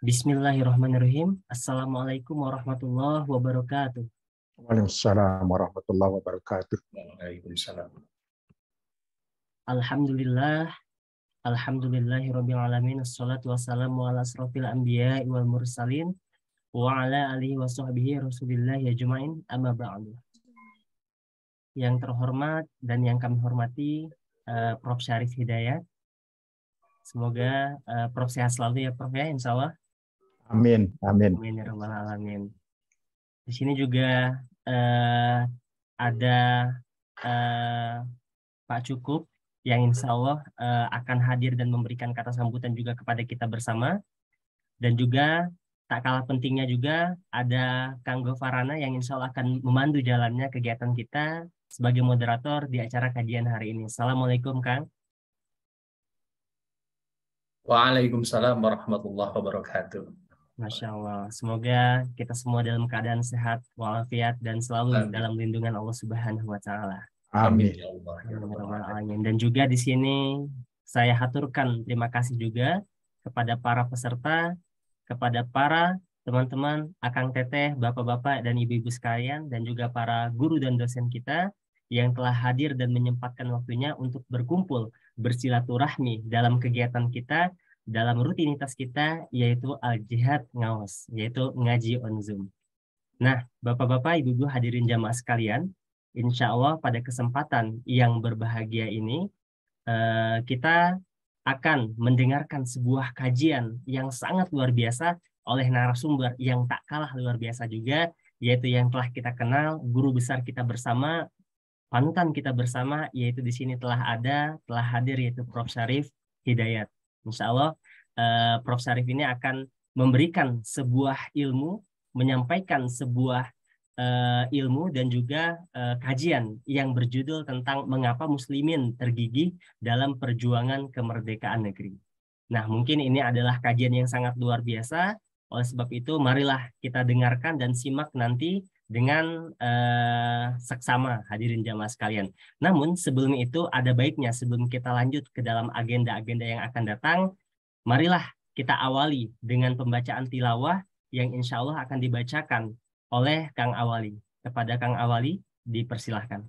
Bismillahirrahmanirrahim. Assalamualaikum warahmatullahi wabarakatuh. Waalaikumsalam warahmatullahi wabarakatuh. Waalaikumsalam. Alhamdulillah, alhamdulillahirabbil alamin. Assalatu wassalamu ala asrofil anbiya'i wal mursalin wa ala alihi wa sahbihi rasulillahi ajmain. Amma ba'du. Yang terhormat dan yang kami hormati Prof. Syarif Hidayat. Semoga Prof sehat selalu ya Prof ya, insyaallah. Amin, amin. Amin ya rabbal alamin. Di sini juga ada Pak Cukup yang insya Allah akan hadir dan memberikan kata sambutan juga kepada kita bersama. Dan juga tak kalah pentingnya juga ada Kang Gofarana yang insya Allah akan memandu jalannya kegiatan kita sebagai moderator di acara kajian hari ini. Assalamualaikum Kang. Waalaikumsalam warahmatullahi wabarakatuh. Masya Allah. Semoga kita semua dalam keadaan sehat, walafiat, dan selalu dalam lindungan Allah Subhanahu wa Ta'ala. Amin. Ya Allah. Dan juga di sini saya haturkan terima kasih juga kepada para peserta, kepada para teman-teman, akang teteh, bapak-bapak, dan ibu-ibu sekalian, dan juga para guru dan dosen kita yang telah hadir dan menyempatkan waktunya untuk berkumpul, bersilaturahmi dalam kegiatan kita, dalam rutinitas kita, yaitu Al-Jihad Ngawas, yaitu ngaji on Zoom. Nah, bapak-bapak, ibu-ibu hadirin jamaah sekalian, insya Allah pada kesempatan yang berbahagia ini, kita akan mendengarkan sebuah kajian yang sangat luar biasa oleh narasumber yang tak kalah luar biasa juga, yaitu yang telah kita kenal, guru besar kita bersama, panutan kita bersama, yaitu di sini telah hadir, yaitu Prof. Syarif Hidayat. Insya Allah, Prof. Syarif ini akan memberikan sebuah ilmu, menyampaikan sebuah ilmu dan juga kajian yang berjudul tentang mengapa muslimin tergigih dalam perjuangan kemerdekaan negeri. Nah, mungkin ini adalah kajian yang sangat luar biasa. Oleh sebab itu, marilah kita dengarkan dan simak nanti dengan seksama hadirin jamaah sekalian. Namun, sebelum itu ada baiknya sebelum kita lanjut ke dalam agenda-agenda yang akan datang, marilah kita awali dengan pembacaan tilawah yang insya Allah akan dibacakan oleh Kang Awali. Kepada Kang Awali, dipersilahkan.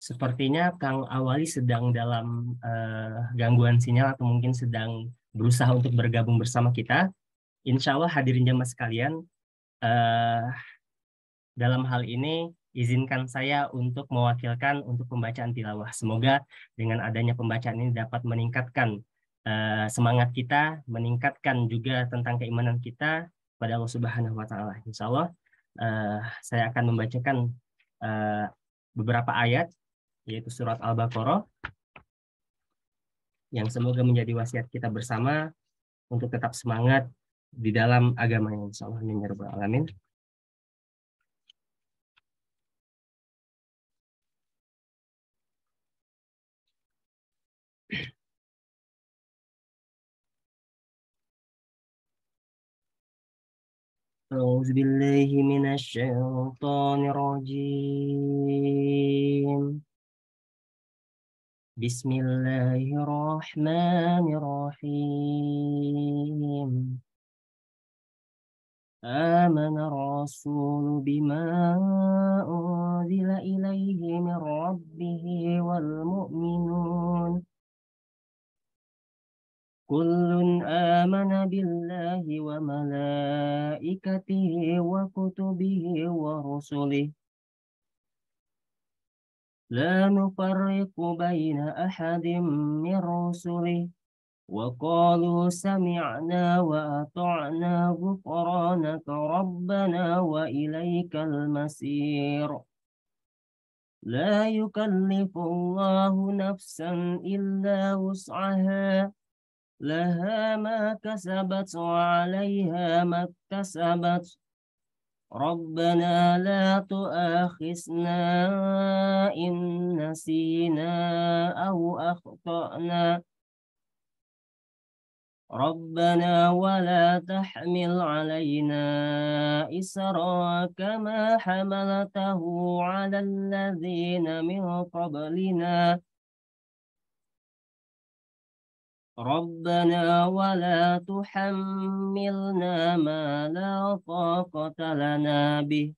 Sepertinya Kang Awali sedang dalam gangguan sinyal atau mungkin sedang berusaha untuk bergabung bersama kita. Insya Allah hadirin jamaah sekalian, dalam hal ini izinkan saya untuk mewakilkan untuk pembacaan tilawah. Semoga dengan adanya pembacaan ini dapat meningkatkan semangat kita, meningkatkan juga tentang keimanan kita pada Allah Subhanahu wa Ta'ala. Insya Allah saya akan membacakan beberapa ayat, yaitu surat Al-Baqarah, yang semoga menjadi wasiat kita bersama untuk tetap semangat di dalam agama yang insya Allah. Amin ya rabbal alamin. أعوذ بالله من الشيطان الرجيم. بسم الله الرحمن الرحيم. آمن الرسول بما أنزل إليه من ربه والمؤمنون كل آمن بالله وملائكته وكتبه ورسله لا نفرق بين أحد من رسله وقالوا سمعنا وأطعنا غفرانك ربنا وإليك المصير لا يكلف الله نفسا إلا وسعها لها ما كسبت وعليها ما اكتسبت ربنا لا تؤاخذنا إن نسينا أو أخطأنا ربنا ولا تحمل علينا إصرا كما حملته على الذين من قبلنا ربنا ولا تحملنا ما لا طاقة لنا به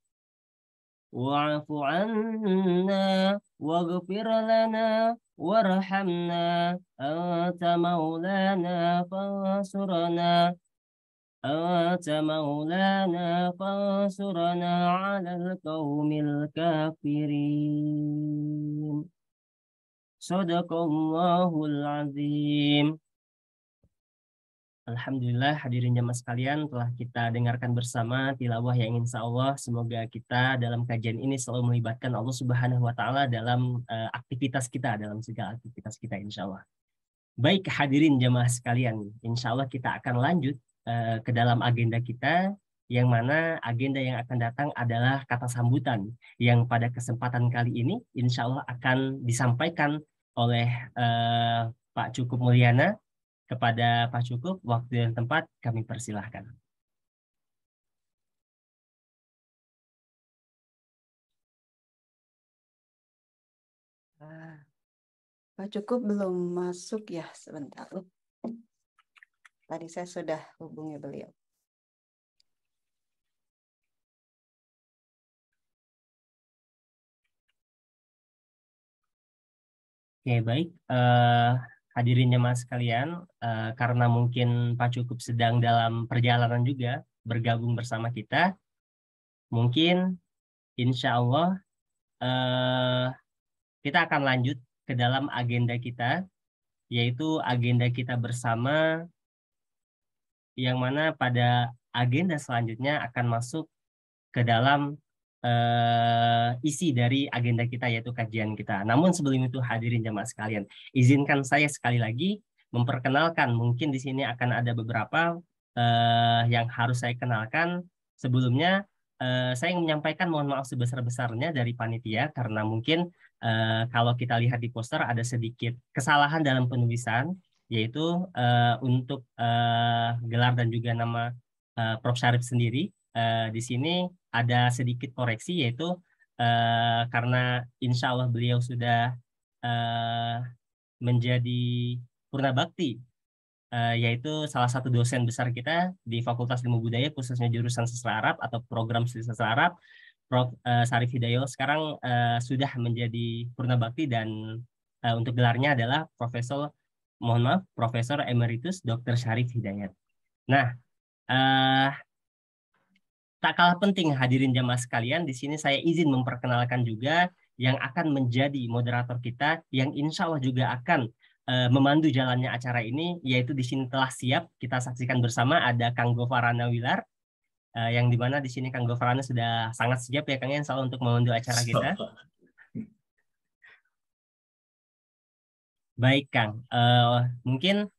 واعف عنا واغفر لنا وارحمنا أنت مولانا فانصرنا على القوم الكافرين صدق الله العظيم. Alhamdulillah hadirin jamaah sekalian, telah kita dengarkan bersama tilawah yang insya Allah semoga kita dalam kajian ini selalu melibatkan Allah Subhanahu wa Ta'ala dalam aktivitas kita, dalam segala aktivitas kita insya Allah. Baik hadirin jamaah sekalian, insya Allah kita akan lanjut ke dalam agenda kita, yang mana agenda yang akan datang adalah kata sambutan yang pada kesempatan kali ini insya Allah akan disampaikan oleh Pak Cukup Mulyana. Kepada Pak Cukup, waktu dan tempat kami persilahkan. Pak Cukup belum masuk ya, sebentar. Tadi saya sudah hubungi beliau. Oke, baik. Hadirin jemaah sekalian, karena mungkin Pak Cukup sedang dalam perjalanan juga bergabung bersama kita, mungkin insya Allah kita akan lanjut ke dalam agenda kita, yaitu agenda kita bersama, yang mana pada agenda selanjutnya akan masuk ke dalam isi dari agenda kita, yaitu kajian kita. Namun sebelum itu hadirin jemaah sekalian, izinkan saya sekali lagi memperkenalkan, mungkin di sini akan ada beberapa yang harus saya kenalkan. Sebelumnya saya ingin menyampaikan mohon maaf sebesar-besarnya dari panitia, karena mungkin kalau kita lihat di poster ada sedikit kesalahan dalam penulisan, yaitu untuk gelar dan juga nama Prof. Syarif sendiri. Di sini ada sedikit koreksi, yaitu karena insya Allah beliau sudah menjadi purna bakti, yaitu salah satu dosen besar kita di Fakultas Ilmu Budaya, khususnya jurusan Sastra Arab atau program studi Sastra Arab, Prof. Syarif Hidayat sekarang sudah menjadi purna bakti, dan untuk gelarnya adalah Profesor Emeritus Dr. Syarif Hidayat. Nah, tak kalah penting hadirin jamaah sekalian, di sini saya izin memperkenalkan juga yang akan menjadi moderator kita, yang insya Allah juga akan memandu jalannya acara ini, yaitu di sini telah siap kita saksikan bersama ada Kang Gofarana Wilar, yang dimana di sini Kang Gofarana sudah sangat siap ya Kang, insya Allah untuk memandu acara kita. Baik Kang, mungkin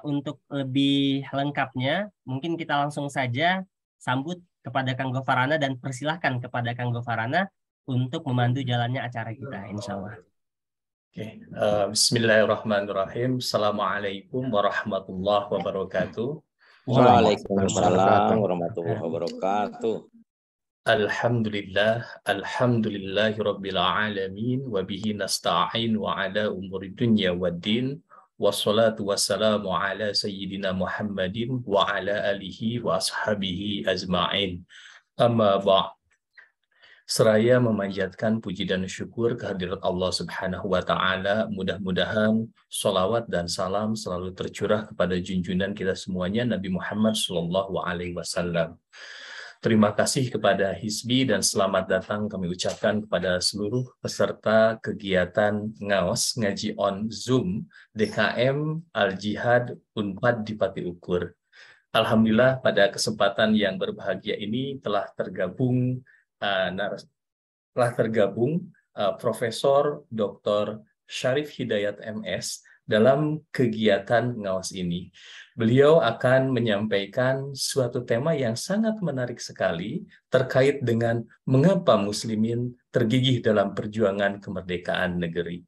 untuk lebih lengkapnya mungkin kita langsung saja sambut kepada Kang Gofarana dan persilahkan kepada Kang Gofarana untuk memandu jalannya acara kita, insya Allah. Oke, Bismillahirrahmanirrahim. Assalamualaikum warahmatullahi wabarakatuh. Waalaikumsalam warahmatullahi wabarakatuh. Alhamdulillahi rabbil alamin, wa bihi nasta'in wa ala umuri dunya waddin. Wassalatu wassalamu ala sayyidina Muhammadin wa ala alihi wa ashabihi ajma'in. Amma ba'd. Seraya memanjatkan puji dan syukur kehadirat Allah Subhanahu wa Ta'ala, mudah-mudahan sholawat dan salam selalu tercurah kepada junjungan kita semuanya, Nabi Muhammad SAW. Terima kasih kepada Hizbi dan selamat datang kami ucapkan kepada seluruh peserta kegiatan ngaos ngaji on Zoom DKM Al-Jihad Unpad di Pati Ukur. Alhamdulillah pada kesempatan yang berbahagia ini telah tergabung Profesor Dr. Syarif Hidayat MS dalam kegiatan ngawas ini. Beliau akan menyampaikan suatu tema yang sangat menarik sekali terkait dengan mengapa muslimin tergigih dalam perjuangan kemerdekaan negeri.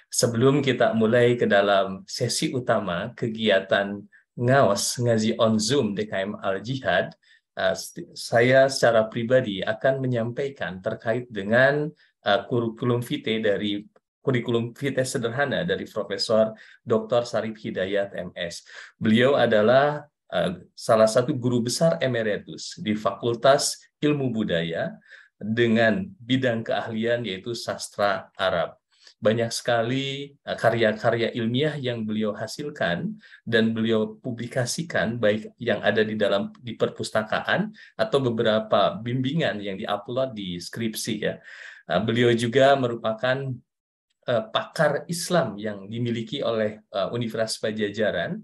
Sebelum kita mulai ke dalam sesi utama kegiatan ngawas ngaji on Zoom DKM Al-Jihad, saya secara pribadi akan menyampaikan terkait dengan kurikulum vitae sederhana dari Profesor Dr. Syarif Hidayat MS. Beliau adalah salah satu guru besar emeritus di Fakultas Ilmu Budaya dengan bidang keahlian yaitu sastra Arab. Banyak sekali karya-karya ilmiah yang beliau hasilkan dan beliau publikasikan, baik yang ada di perpustakaan atau beberapa bimbingan yang diupload di skripsi ya. Beliau juga merupakan pakar Islam yang dimiliki oleh Universitas Pajajaran.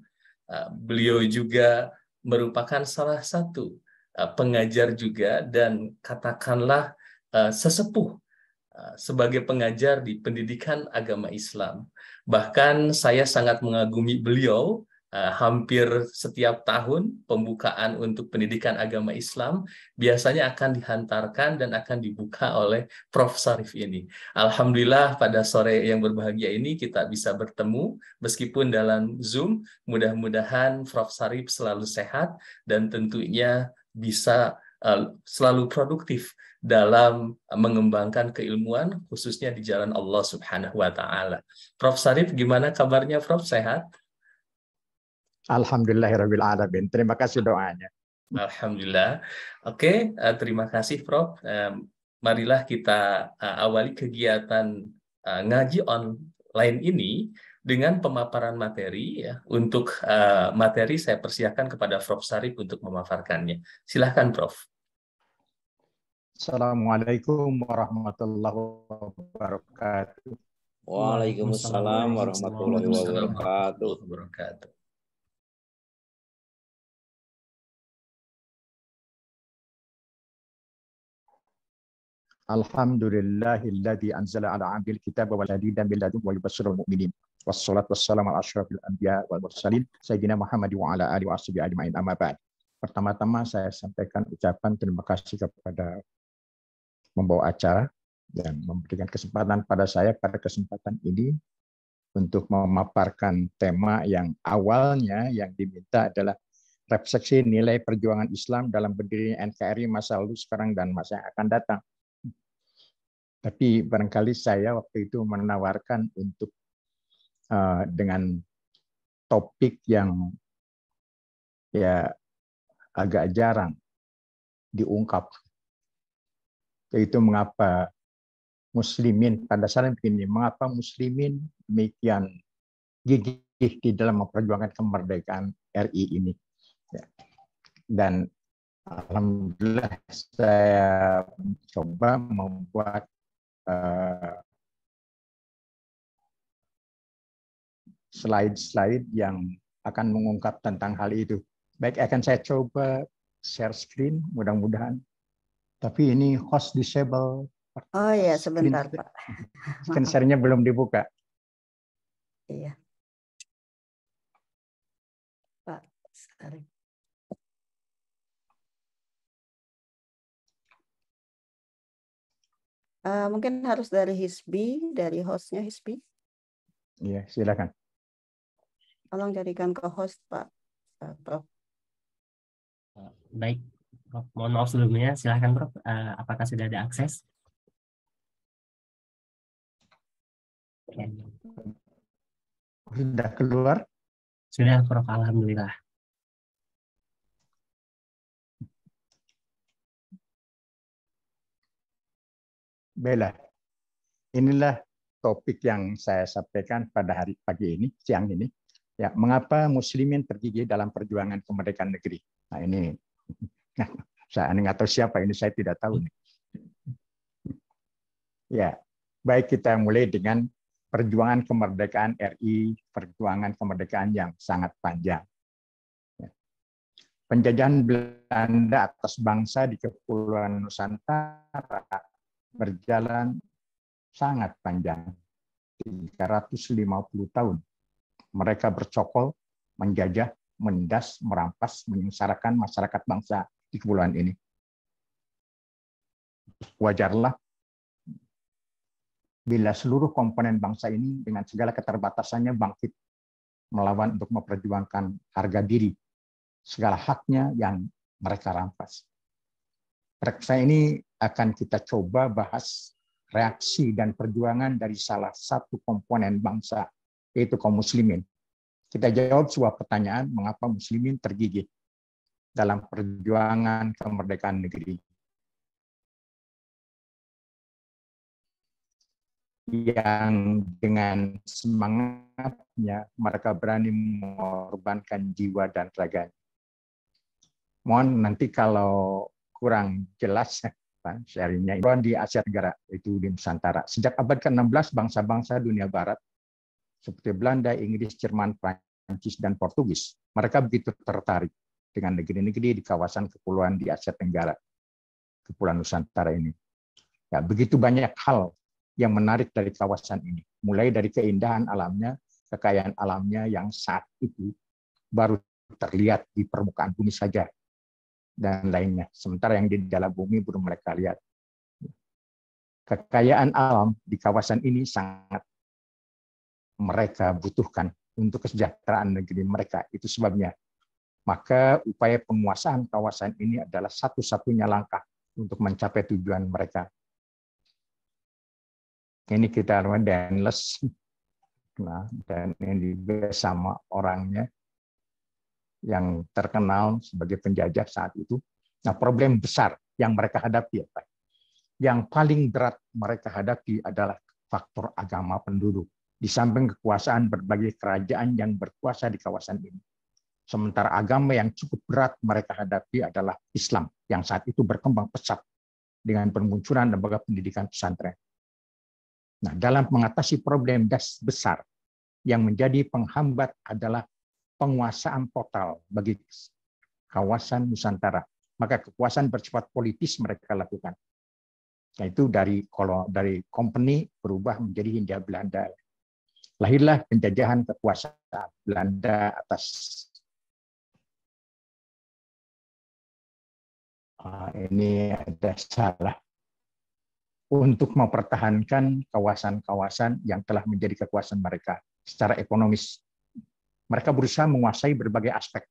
Beliau juga merupakan salah satu pengajar juga dan katakanlah sesepuh sebagai pengajar di pendidikan agama Islam. Bahkan saya sangat mengagumi beliau. Hampir setiap tahun pembukaan untuk pendidikan agama Islam biasanya akan dihantarkan dan akan dibuka oleh Prof. Syarif ini. Alhamdulillah pada sore yang berbahagia ini kita bisa bertemu meskipun dalam Zoom. Mudah-mudahan Prof. Syarif selalu sehat dan tentunya bisa selalu produktif dalam mengembangkan keilmuan khususnya di jalan Allah Subhanahu wa taala. Prof. Syarif, gimana kabarnya Prof? Sehat? Alhamdulillahirabbil alamin. Terima kasih doanya. Alhamdulillah. Oke, terima kasih Prof. Marilah kita awali kegiatan ngaji online ini dengan pemaparan materi ya. Untuk materi saya persilakan kepada Prof. Syarif untuk memaparkannya. Silakan Prof. Assalamualaikum warahmatullahi wabarakatuh. Waalaikumsalam warahmatullahi wabarakatuh. Alhamdulillahilladzi anzala ala 'abdil kitaba wal hadidan bil ladun wa yubashshirul mu'minin. Wassalatu wassalamu ala asyrafil anbiya wal mursalin sayyidina Muhammad wa ala alihi washabihi ajmain, amma ba'd. Pertama-tama saya sampaikan ucapan terima kasih kepada membawa acara dan memberikan kesempatan pada saya pada kesempatan ini untuk memaparkan tema yang awalnya yang diminta adalah refleksi nilai perjuangan Islam dalam berdirinya NKRI masa lalu, sekarang, dan masa yang akan datang. Tapi barangkali saya waktu itu menawarkan untuk dengan topik yang ya agak jarang diungkap, yaitu mengapa muslimin, pada saat ini mengapa muslimin demikian gigih di dalam memperjuangkan kemerdekaan RI ini. Dan alhamdulillah saya coba membuat slide-slide yang akan mengungkap tentang hal itu. Baik, akan saya coba share screen, mudah-mudahan. Tapi ini host disable. Oh ya, sebentar Pak. Screen share-nya belum dibuka. Iya. Pak, sorry. Mungkin harus dari Hisbi, dari hostnya Hisbi. Iya, silakan. Tolong jadikan ke host Pak Prof. Baik, Prof. Mohon maaf sebelumnya. Silakan Prof. Apakah sudah ada akses? Sudah keluar? Sudah Prof. Alhamdulillah. Bella, inilah topik yang saya sampaikan pada hari pagi ini, siang ini. Ya, mengapa muslimin tergigih dalam perjuangan kemerdekaan negeri? Nah ini, saya nggak tahu siapa ini, saya tidak tahu nih. Ya, baik, kita mulai dengan perjuangan kemerdekaan RI, perjuangan kemerdekaan yang sangat panjang. Penjajahan Belanda atas bangsa di Kepulauan Nusantara berjalan sangat panjang, 350 tahun. Mereka bercokol, menjajah, menindas, merampas, menyengsarakan masyarakat bangsa di kepulauan ini. Wajarlah bila seluruh komponen bangsa ini dengan segala keterbatasannya bangkit melawan untuk memperjuangkan harga diri, segala haknya yang mereka rampas. Periksa ini akan kita coba bahas reaksi dan perjuangan dari salah satu komponen bangsa, yaitu kaum muslimin. Kita jawab sebuah pertanyaan, mengapa muslimin tergigit dalam perjuangan kemerdekaan negeri. Yang dengan semangatnya mereka berani mengorbankan jiwa dan raganya. Mohon nanti kalau kurang jelas sharingnya di Asia Tenggara, itu di Nusantara. Sejak abad ke-16, bangsa-bangsa dunia barat seperti Belanda, Inggris, Jerman, Prancis, dan Portugis, mereka begitu tertarik dengan negeri-negeri di kawasan kepulauan di Asia Tenggara, kepulauan Nusantara ini. Ya, begitu banyak hal yang menarik dari kawasan ini, mulai dari keindahan alamnya, kekayaan alamnya yang saat itu baru terlihat di permukaan bumi saja, dan lainnya. Sementara yang di dalam bumi belum mereka lihat. Kekayaan alam di kawasan ini sangat mereka butuhkan untuk kesejahteraan negeri mereka. Itu sebabnya. Maka upaya penguasaan kawasan ini adalah satu-satunya langkah untuk mencapai tujuan mereka. Ini kita Denles, nah, dan ini bersama orangnya yang terkenal sebagai penjajah saat itu. Nah, problem besar yang mereka hadapi, yang paling berat mereka hadapi adalah faktor agama penduduk. Di samping kekuasaan berbagai kerajaan yang berkuasa di kawasan ini. Sementara agama yang cukup berat mereka hadapi adalah Islam, yang saat itu berkembang pesat dengan permunculan lembaga pendidikan pesantren. Nah, dalam mengatasi problem besar yang menjadi penghambat adalah penguasaan total bagi kawasan Nusantara. Maka kekuasaan bersifat politis mereka lakukan. Yaitu dari company berubah menjadi Hindia Belanda. Lahirlah penjajahan kekuasaan Belanda atas ini ada salah. Untuk mempertahankan kawasan-kawasan yang telah menjadi kekuasaan mereka secara ekonomis. Mereka berusaha menguasai berbagai aspek.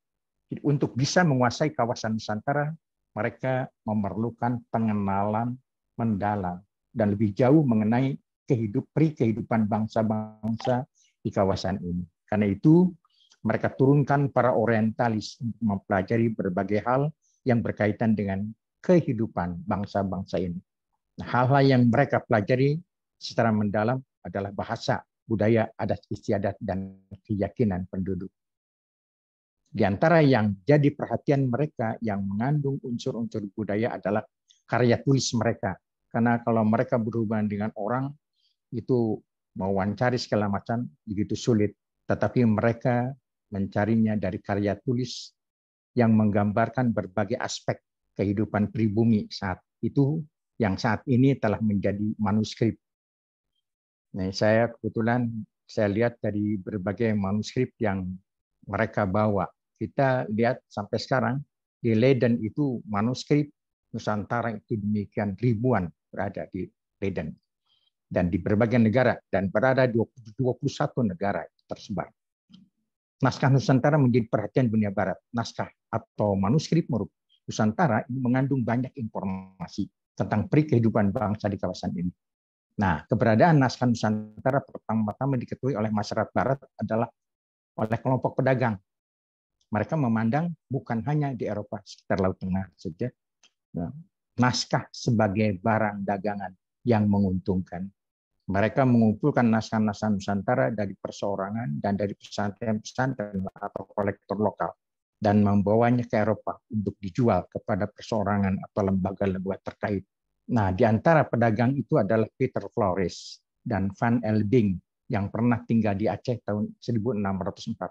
Untuk bisa menguasai kawasan Nusantara, mereka memerlukan pengenalan mendalam dan lebih jauh mengenai kehidupan bangsa-bangsa di kawasan ini. Karena itu, mereka turunkan para orientalis untuk mempelajari berbagai hal yang berkaitan dengan kehidupan bangsa-bangsa ini. Hal-hal yang mereka pelajari secara mendalam adalah bahasa, budaya, adat istiadat, dan keyakinan penduduk. Di antara yang jadi perhatian mereka yang mengandung unsur-unsur budaya adalah karya tulis mereka. Karena kalau mereka berhubungan dengan orang, itu mewawancari segala macam begitu sulit. Tetapi mereka mencarinya dari karya tulis yang menggambarkan berbagai aspek kehidupan pribumi saat itu, yang saat ini telah menjadi manuskrip. Nah, saya kebetulan lihat dari berbagai manuskrip yang mereka bawa. Kita lihat sampai sekarang di Leiden itu manuskrip Nusantara itu demikian ribuan berada di Leiden dan di berbagai negara dan berada di 21 negara tersebar. Naskah Nusantara menjadi perhatian dunia barat. Naskah atau manuskrip Nusantara ini mengandung banyak informasi tentang kehidupan bangsa di kawasan ini. Nah, keberadaan naskah Nusantara pertama-tama diketahui oleh masyarakat Barat adalah oleh kelompok pedagang. Mereka memandang bukan hanya di Eropa sekitar Laut Tengah saja, naskah sebagai barang dagangan yang menguntungkan. Mereka mengumpulkan naskah-naskah Nusantara dari perseorangan dan dari pesantren-pesantren atau kolektor lokal, dan membawanya ke Eropa untuk dijual kepada perseorangan atau lembaga-lembaga terkait. Nah, di antara pedagang itu adalah Peter Flores dan Van Elbing yang pernah tinggal di Aceh tahun 1604.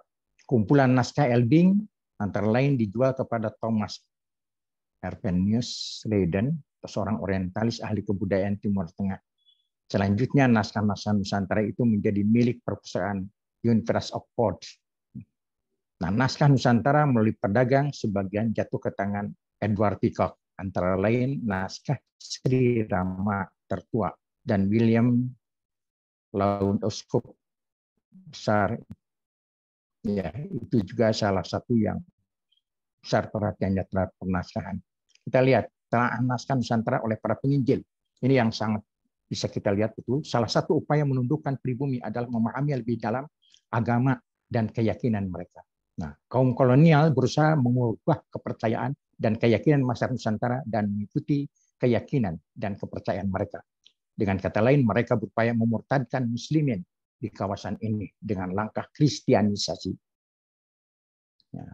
Kumpulan naskah Elbing antara lain dijual kepada Thomas Ervenius Leiden, seorang orientalis ahli kebudayaan Timur Tengah. Selanjutnya, naskah-naskah Nusantara itu menjadi milik perpustakaan University of Ports. Nah, naskah Nusantara melalui pedagang sebagian jatuh ke tangan Edward Peacock, antara lain naskah Sri Rama Tertua dan William Laud Uskup besar. Ya, itu juga salah satu yang besar perhatiannya terhadap penaskahan. Kita lihat telah naskah Nusantara oleh para penginjil. Ini yang sangat bisa kita lihat itu salah satu upaya menundukkan pribumi adalah memahami lebih dalam agama dan keyakinan mereka. Nah, kaum kolonial berusaha mengubah kepercayaan dan keyakinan masyarakat Nusantara dan mengikuti keyakinan dan kepercayaan mereka. Dengan kata lain, mereka berupaya memurtadkan muslimin di kawasan ini dengan langkah kristianisasi. Ya,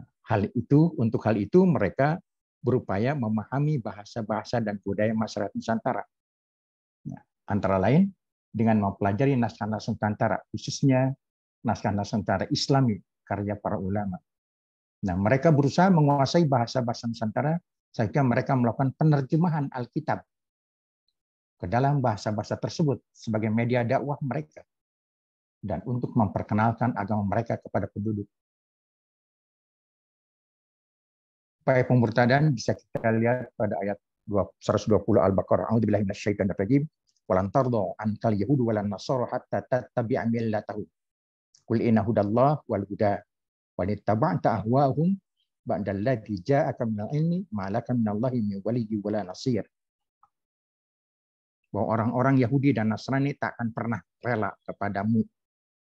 untuk hal itu mereka berupaya memahami bahasa-bahasa dan budaya masyarakat Nusantara. Ya, antara lain dengan mempelajari naskah-naskah Nusantara, khususnya naskah-naskah Nusantara Islami karya para ulama. Nah, mereka berusaha menguasai bahasa-bahasa Nusantara sehingga mereka melakukan penerjemahan Alkitab ke dalam bahasa-bahasa tersebut sebagai media dakwah mereka dan untuk memperkenalkan agama mereka kepada penduduk. Upaya pemurtadan bisa kita lihat pada ayat 120 Al-Baqarah. A'udzubillahi minasyaitonir rajim. Walan tarda ankal yahudu walan nasara hatta tattabi'a millatahum. Qul inna hudallah wal huda wa ittaba'ta ahwa'ahum ba'dal ladzi ja'aka minal ilmi ma laka minallahi min waliyyin wala nasir. Bahwa orang-orang Yahudi dan Nasrani tak akan pernah rela kepadamu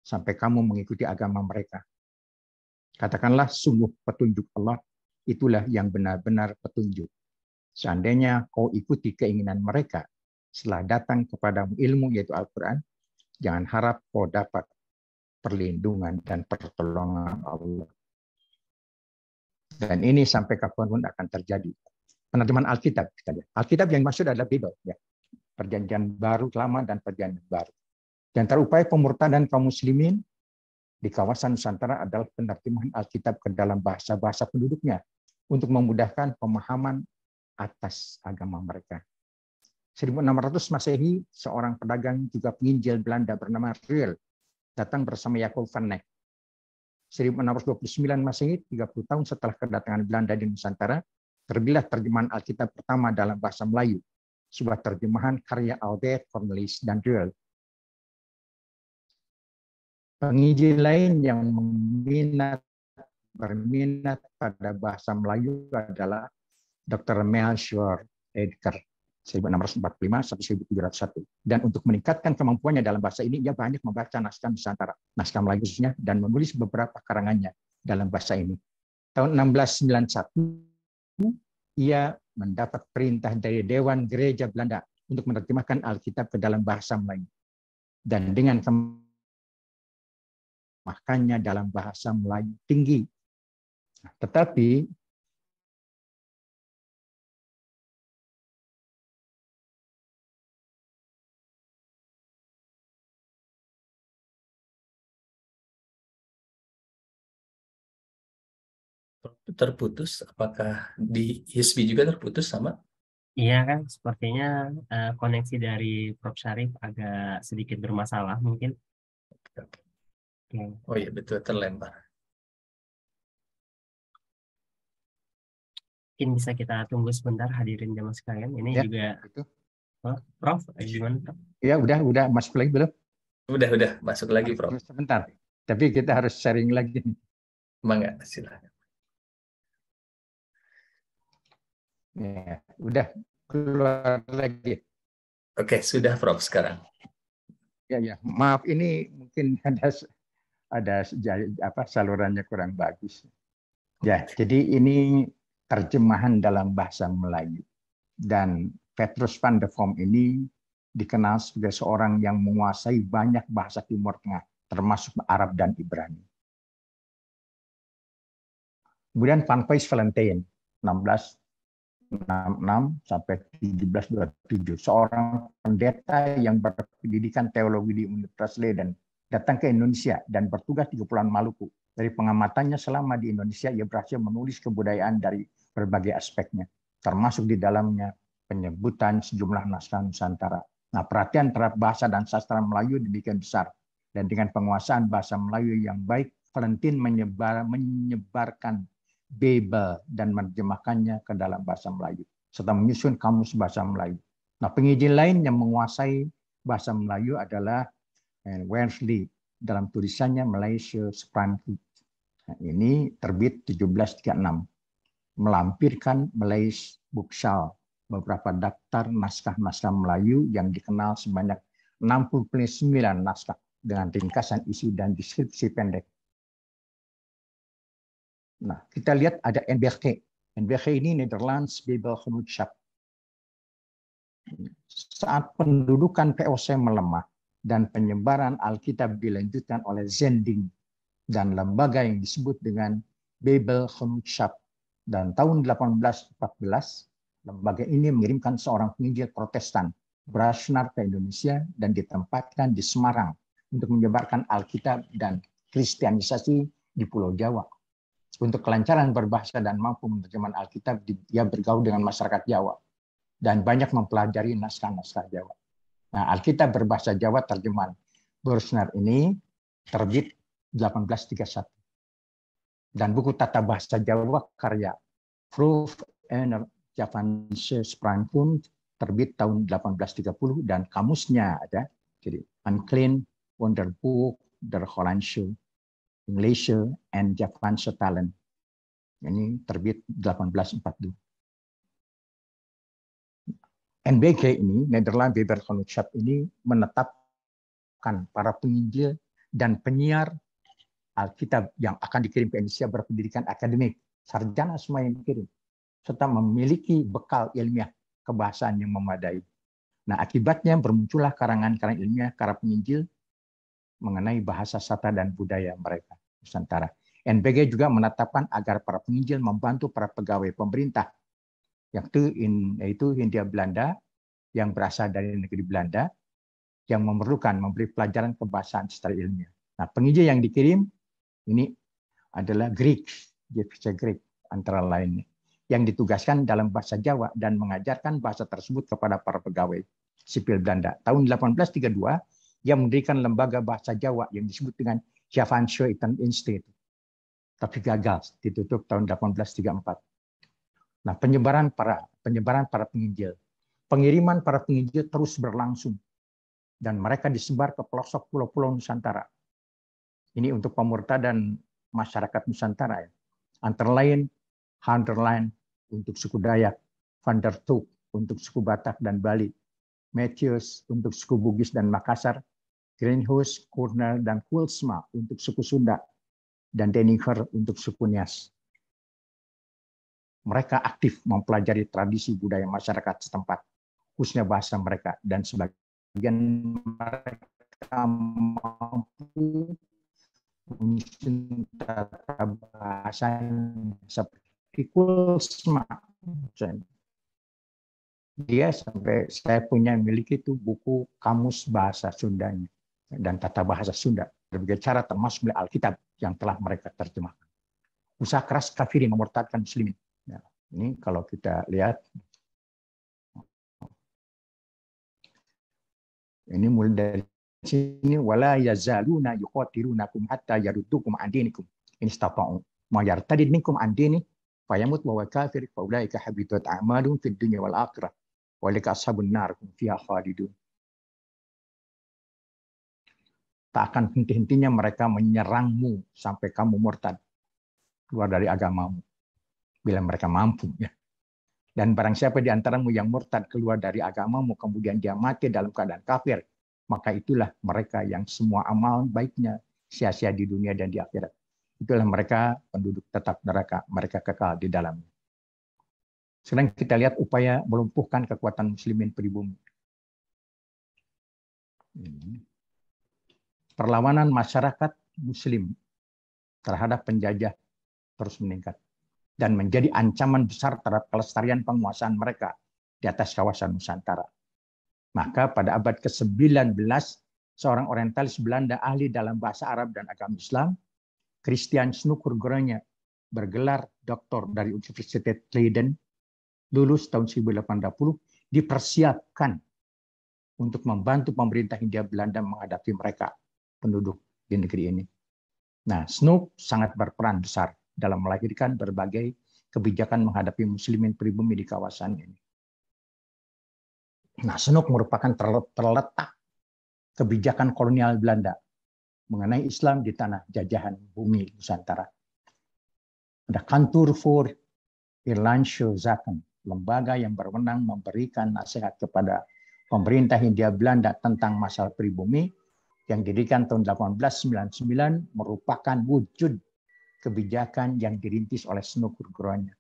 sampai kamu mengikuti agama mereka. Katakanlah sungguh petunjuk Allah itulah yang benar-benar petunjuk. Seandainya kau ikuti keinginan mereka setelah datang kepadamu ilmu yaitu Al-Quran, jangan harap kau dapat perlindungan dan pertolongan Allah. Dan ini sampai kapanpun akan terjadi. Penerjemahan Alkitab, kita lihat. Alkitab yang maksud adalah Bible, ya. Perjanjian baru, lama dan perjanjian baru. Dan terupaya pemurtadan kaum muslimin di kawasan Nusantara adalah penerjemahan Alkitab ke dalam bahasa-bahasa penduduknya untuk memudahkan pemahaman atas agama mereka. 1600 Masehi, seorang pedagang juga penginjil Belanda bernama Riel datang bersama Jacob van Eyck. 1629 Masehi, 30 tahun setelah kedatangan Belanda di Nusantara, terbilah terjemahan Alkitab pertama dalam bahasa Melayu, sebuah terjemahan karya Albert Cornelis dan Riel. Penginjil lain yang berminat pada bahasa Melayu adalah Dr. Melchior Edgar 1645-1701. Dan untuk meningkatkan kemampuannya dalam bahasa ini, ia banyak membaca naskah Nusantara, naskah Melayu khususnya, dan menulis beberapa karangannya dalam bahasa ini. Tahun 1691, ia mendapat perintah dari Dewan Gereja Belanda untuk menerjemahkan Alkitab ke dalam bahasa Melayu. Dan dengan makanya dalam bahasa Melayu tinggi. Tetapi terputus, apakah di HISBI juga terputus sama? Iya kan, sepertinya koneksi dari Prof. Syarif agak sedikit bermasalah mungkin. Oke. Oke. Oh iya, betul, terlempar. Mungkin bisa kita tunggu sebentar hadirin jamaah sekalian. Ini ya, juga itu. oh, Prof, gimana Prof? Ya, udah masuk lagi belum? Udah, masuk lagi, Prof. Sebentar. Tapi kita harus sharing lagi. Mangga, silakan. Ya, udah keluar lagi. Oke, sudah Prof sekarang. Ya, maaf ini mungkin ada salurannya kurang bagus. Ya, jadi ini terjemahan dalam bahasa Melayu. Dan Petrus van der Voom ini dikenal sebagai seorang yang menguasai banyak bahasa Timur Tengah, termasuk Arab dan Ibrani. Kemudian Van Paes Valentijn, 1666 sampai 1727, seorang pendeta yang berpendidikan teologi di Universitas Leiden, datang ke Indonesia dan bertugas di Kepulauan Maluku. Dari pengamatannya selama di Indonesia, ia berhasil menulis kebudayaan dari berbagai aspeknya, termasuk di dalamnya penyebutan sejumlah naskah Nusantara. Nah, perhatian terhadap bahasa dan sastra Melayu demikian besar Dan dengan penguasaan bahasa Melayu yang baik, Valentin menyebarkan Bible dan menerjemahkannya ke dalam bahasa Melayu, serta menyusun kamus bahasa Melayu. Nah, penginjil lain yang menguasai bahasa Melayu adalah Wesley dalam tulisannya Malaysia Spranwood. Nah, ini terbit 1736, melampirkan Malaysia Bookshelf, beberapa daftar naskah-naskah Melayu yang dikenal sebanyak 69 naskah dengan ringkasan isi dan deskripsi pendek. Nah, kita lihat ada NBG. NBG ini Netherlands Bijbelgenootschap. Saat pendudukan VOC melemah dan penyebaran Alkitab dilanjutkan oleh Zending dan lembaga yang disebut dengan Bijbelgenootschap, dan tahun 1814 lembaga ini mengirimkan seorang penginjil Protestan Brasnar ke Indonesia dan ditempatkan di Semarang untuk menyebarkan Alkitab dan kristianisasi di Pulau Jawa. Untuk kelancaran berbahasa dan mampu menerjemahkan Alkitab, dia bergaul dengan masyarakat Jawa dan banyak mempelajari naskah-naskah Jawa. Nah, Alkitab berbahasa Jawa terjemahan Brasnar ini terbit 1831. Dan buku tata bahasa Jawa karya Proef en Javaanse Spranwoord terbit tahun 1830 dan kamusnya ada, jadi Unclean Wonderboek der Hollandse, Englische en Javaanse Talen. Ini terbit 1842. NBG ini, Nederland Bijbelgenootschap ini menetapkan para penginjil dan penyiar Alkitab yang akan dikirim ke Indonesia berpendidikan akademik, sarjana semua yang dikirim, serta memiliki bekal ilmiah kebahasaan yang memadai. Nah, akibatnya bermuncullah karangan-karangan ilmiah para penginjil mengenai bahasa sata dan budaya mereka Nusantara. NBG juga menetapkan agar para penginjil membantu para pegawai pemerintah, yaitu Hindia Belanda yang berasal dari negeri Belanda, yang memerlukan memberi pelajaran kebahasaan secara ilmiah. Nah, penginjil yang dikirim ini adalah Greek, antara lainnya, yang ditugaskan dalam bahasa Jawa dan mengajarkan bahasa tersebut kepada para pegawai sipil Belanda. Tahun 1832, ia mendirikan lembaga bahasa Jawa yang disebut dengan Javaanse Institute, tapi gagal, ditutup tahun 1834. Nah, penyebaran para penginjil, pengiriman para penginjil terus berlangsung dan mereka disebar ke pelosok pulau-pulau Nusantara. Ini untuk pemurtadan masyarakat Nusantara, ya. Antara lain Hunterland untuk suku Dayak, Van der Toek untuk suku Batak dan Bali, Matthius untuk suku Bugis dan Makassar, Greenhouse, Cornel, dan Koelsma untuk suku Sunda, dan Deniger untuk suku Nias. Mereka aktif mempelajari tradisi budaya masyarakat setempat, khususnya bahasa mereka, dan sebagian mereka mampu menyusun tata bahasa seperti Koelsma. Dia sampai saya punya miliki itu buku kamus bahasa Sundanya dan tata bahasa Sunda berbagai cara termasuk melalui Alkitab yang telah mereka terjemahkan. Usaha keras kafirin memurtadkan muslimin. Ya, ini kalau kita lihat, ini mulai dari sini, wala yazaluna yuqatilunakum hatta yaruddukum an dinikum in istata'u ma yartadid minkum an dini fayamut wa kafir fa ulaika habitat a'malun fid dunya wal akhirah wa lika ashabun nar hum fiha khalidun. Tak akan henti-hentinya mereka menyerangmu sampai kamu murtad keluar dari agamamu bila mereka mampu, ya. Dan barang siapa di antaramu yang murtad keluar dari agamamu kemudian dia mati dalam keadaan kafir, maka itulah mereka yang semua amal baiknya sia-sia di dunia dan di akhirat. Itulah mereka penduduk tetap neraka, mereka kekal di dalamnya. Sekarang kita lihat upaya melumpuhkan kekuatan muslimin pribumi. Perlawanan masyarakat muslim terhadap penjajah terus meningkat dan menjadi ancaman besar terhadap kelestarian penguasaan mereka di atas kawasan Nusantara. Maka pada abad ke-19, seorang orientalis Belanda ahli dalam bahasa Arab dan agama Islam, Christian Snoeker-Groningen, bergelar doktor dari Universitas Leiden, lulus tahun 1880, dipersiapkan untuk membantu pemerintah Hindia Belanda menghadapi mereka penduduk di negeri ini. Nah, Snook sangat berperan besar dalam melahirkan berbagai kebijakan menghadapi muslimin pribumi di kawasan ini. Nah, Snook merupakan terletak kebijakan kolonial Belanda mengenai Islam di tanah jajahan bumi Nusantara. Ada Kantor voor Irlandse Zaken, lembaga yang berwenang memberikan nasihat kepada pemerintah Hindia Belanda tentang masalah pribumi yang didirikan tahun 1899 merupakan wujud kebijakan yang dirintis oleh Snook Gurguranya.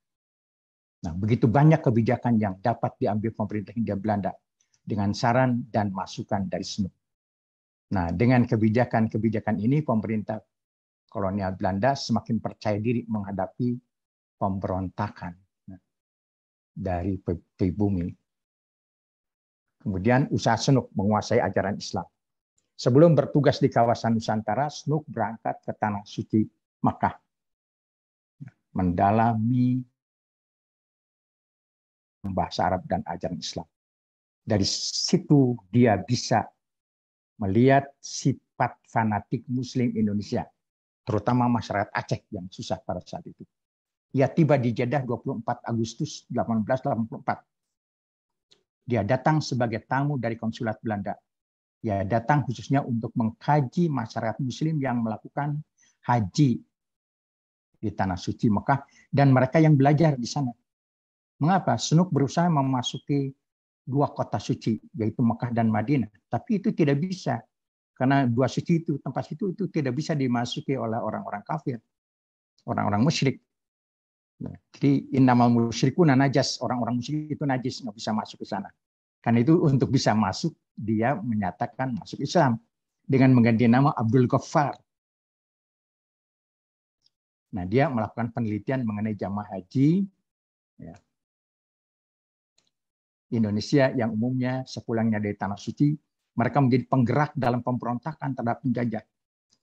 Nah, begitu banyak kebijakan yang dapat diambil pemerintah Hindia Belanda dengan saran dan masukan dari Snook. Nah, dengan kebijakan-kebijakan ini, pemerintah kolonial Belanda semakin percaya diri menghadapi pemberontakan dari pribumi. Kemudian usaha Snook menguasai ajaran Islam. Sebelum bertugas di kawasan Nusantara, Snook berangkat ke Tanah Suci Makkah, mendalami bahasa Arab dan ajaran Islam. Dari situ dia bisa melihat sifat fanatik Muslim Indonesia, terutama masyarakat Aceh yang susah pada saat itu. Ia tiba di Jeddah 24 Agustus 1884. Dia datang sebagai tamu dari konsulat Belanda. Ia datang khususnya untuk mengkaji masyarakat Muslim yang melakukan haji di Tanah Suci Mekah dan mereka yang belajar di sana. Mengapa? Snook berusaha memasuki dua kota suci, yaitu Mekah dan Madinah. Tapi itu tidak bisa, karena dua suci itu, tempat itu tidak bisa dimasuki oleh orang-orang kafir, orang-orang musyrik. Nah, jadi innamal musyrikuna najas, orang-orang musyrik itu najis, nggak bisa masuk ke sana. Karena itu untuk bisa masuk, dia menyatakan masuk Islam dengan mengganti nama Abdul Ghaffar. Nah, dia melakukan penelitian mengenai jamaah haji ya, Indonesia yang umumnya sepulangnya dari Tanah Suci, mereka menjadi penggerak dalam pemberontakan terhadap penjajah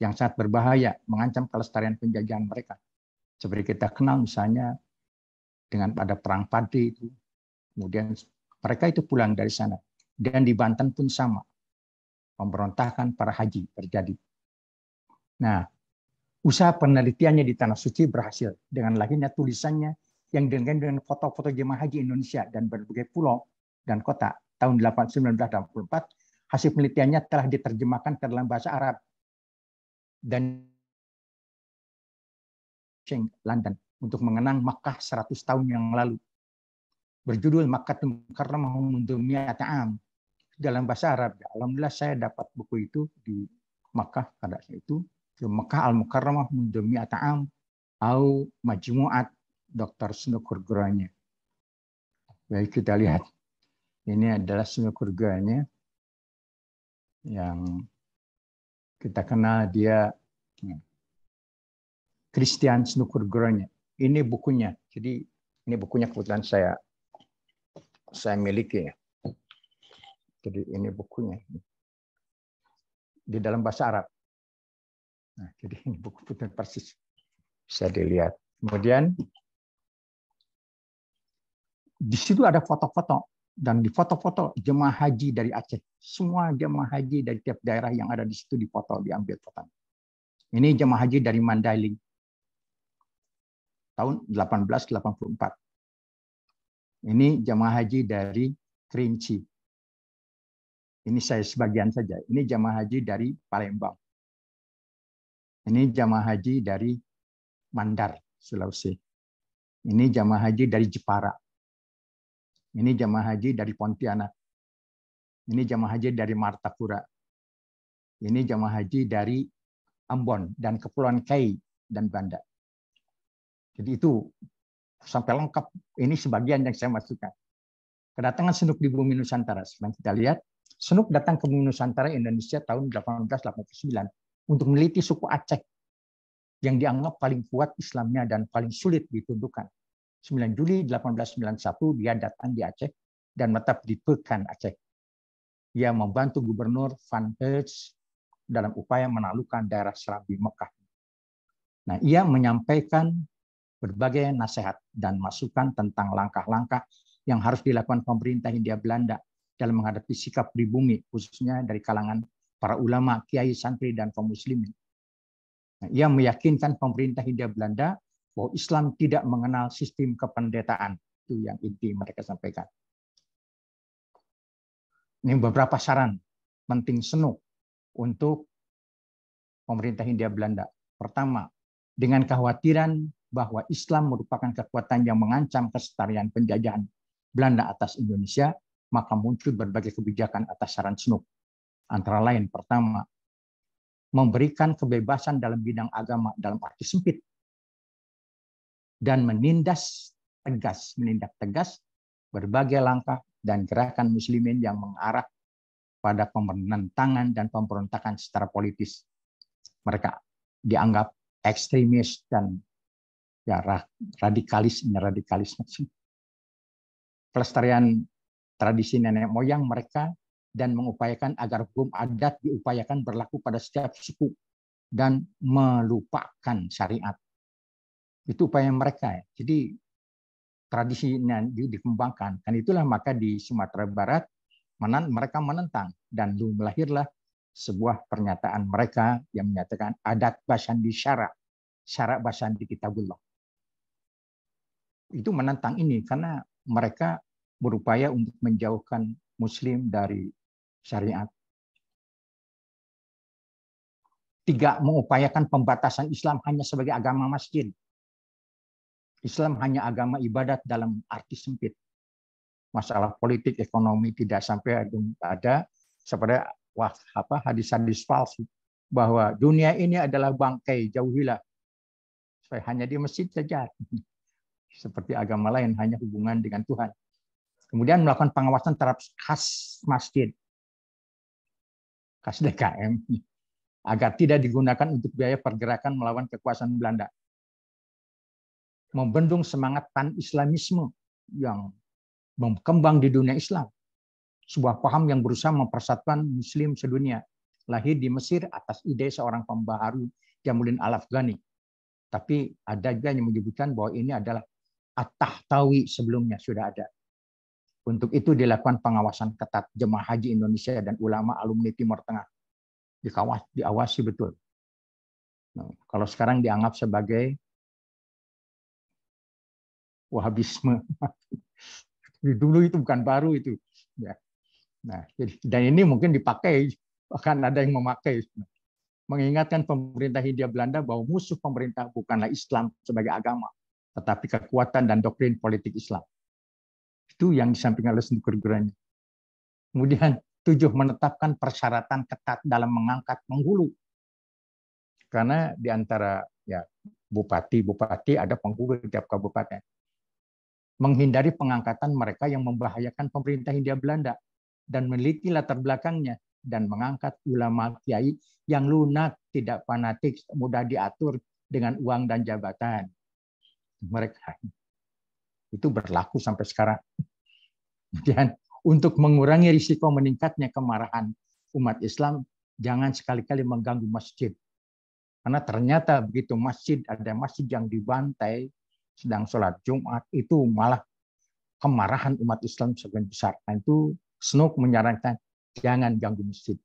yang sangat berbahaya, mengancam kelestarian penjajahan mereka. Seperti kita kenal misalnya dengan pada Perang Padi itu, kemudian mereka itu pulang dari sana. Dan di Banten pun sama, pemberontakan para haji terjadi. Nah, usaha penelitiannya di Tanah Suci berhasil dengan lahirnya tulisannya yang dengan foto-foto jemaah haji Indonesia dan berbagai pulau dan kota. Tahun 1984, hasil penelitiannya telah diterjemahkan ke dalam bahasa Arab dan London untuk mengenang Makkah 100 tahun yang lalu. Berjudul Makkatul Mukarramah mundu mi'ata am dalam bahasa Arab. Alhamdulillah saya dapat buku itu di Makkah pada saat itu. Makkah Al-Mukarramah mundu mi'ata am atau Majmu'at Dr. Snook Gurguranya. Baik, kita lihat. Ini adalah Snook Gurguranya yang kita kenal dia Christian Snook Gurguranya. Ini bukunya. Jadi ini bukunya kebetulan saya miliki ya. Jadi ini bukunya di dalam bahasa Arab. Nah, jadi ini buku putar persis bisa dilihat. Kemudian di situ ada foto-foto dan di foto-foto jemaah haji dari Aceh. Semua jemaah haji dari tiap daerah yang ada di situ difoto, diambil foto. Ini jemaah haji dari Mandailing tahun 1884. Ini jemaah haji dari Kerinci. Ini saya sebagian saja. Ini jemaah haji dari Palembang. Ini jemaah haji dari Mandar, Sulawesi. Ini jemaah haji dari Jepara. Ini jemaah haji dari Pontianak. Ini jemaah haji dari Martapura. Ini jemaah haji dari Ambon dan Kepulauan Kai dan Banda. Jadi itu sampai lengkap. Ini sebagian yang saya masukkan. Kedatangan Snook di bumi Nusantara. Sekarang kita lihat, Snook datang ke bumi Nusantara Indonesia tahun 1889 untuk meneliti suku Aceh yang dianggap paling kuat Islamnya dan paling sulit ditundukkan. 9 Juli 1891 dia datang di Aceh dan menetap di Pekan Aceh. Ia membantu Gubernur Van Hertz dalam upaya menaklukkan daerah Serambi Mekah. Nah, ia menyampaikan berbagai nasihat dan masukan tentang langkah-langkah yang harus dilakukan pemerintah Hindia Belanda dalam menghadapi sikap pribumi, khususnya dari kalangan para ulama, kiai, santri, dan kaum muslimin. Nah, ia meyakinkan pemerintah Hindia Belanda bahwa Islam tidak mengenal sistem kependetaan. Itu yang inti mereka sampaikan. Ini beberapa saran penting Snoek untuk pemerintah Hindia Belanda. Pertama, dengan kekhawatiran bahwa Islam merupakan kekuatan yang mengancam kesetarian penjajahan Belanda atas Indonesia, maka muncul berbagai kebijakan atas saran Snoek. Antara lain, pertama, memberikan kebebasan dalam bidang agama dalam arti sempit dan menindak tegas berbagai langkah dan gerakan muslimin yang mengarah pada penentangan dan pemberontakan secara politis. Mereka dianggap ekstremis dan ya radikalisme. Pelestarian tradisi nenek moyang mereka dan mengupayakan agar hukum adat diupayakan berlaku pada setiap suku dan melupakan syariat. Itu upaya mereka. Jadi tradisinya dikembangkan. Dan itulah maka di Sumatera Barat mereka menentang dan lahirlah sebuah pernyataan mereka yang menyatakan adat Basandi syara Basandi Kitabullah. Itu menentang ini karena mereka berupaya untuk menjauhkan Muslim dari syariat. 3, mengupayakan pembatasan Islam hanya sebagai agama masjid. Islam hanya agama ibadat dalam arti sempit. Masalah politik, ekonomi tidak sampai ada seperti hadis-hadis palsu bahwa dunia ini adalah bangkai, jauhilah. Hanya di masjid saja. Seperti agama lain hanya hubungan dengan Tuhan. Kemudian melakukan pengawasan terhadap kas masjid, kas DKM, agar tidak digunakan untuk biaya pergerakan melawan kekuasaan Belanda. Membendung semangat pan-Islamisme yang berkembang di dunia Islam. Sebuah paham yang berusaha mempersatukan Muslim sedunia. Lahir di Mesir atas ide seorang pembaharu Jamaluddin Al-Afghani. Tapi ada juga yang menyebutkan bahwa ini adalah At-Tahtawi sebelumnya sudah ada. Untuk itu dilakukan pengawasan ketat jemaah haji Indonesia dan ulama alumni Timur Tengah. Diawasi betul. Nah, kalau sekarang dianggap sebagai Wahabisme. Dulu itu bukan baru itu. Ya. Nah, dan ini mungkin dipakai, bahkan ada yang memakai. Mengingatkan pemerintah Hindia Belanda bahwa musuh pemerintah bukanlah Islam sebagai agama, tetapi kekuatan dan doktrin politik Islam. Itu yang disampaikan oleh Snoek. Kemudian 7, menetapkan persyaratan ketat dalam mengangkat penghulu. Karena di antara ya bupati ada penghulu di tiap kabupaten. Menghindari pengangkatan mereka yang membahayakan pemerintah Hindia Belanda dan meneliti latar belakangnya dan mengangkat ulama kiai yang lunak, tidak fanatik, mudah diatur dengan uang dan jabatan. Mereka itu berlaku sampai sekarang. Dan untuk mengurangi risiko meningkatnya kemarahan umat Islam, jangan sekali-kali mengganggu masjid. Karena ternyata begitu ada masjid yang dibantai sedang sholat Jumat, itu malah kemarahan umat Islam sebagian besar. Nah, itu Snoek menyarankan jangan ganggu masjid.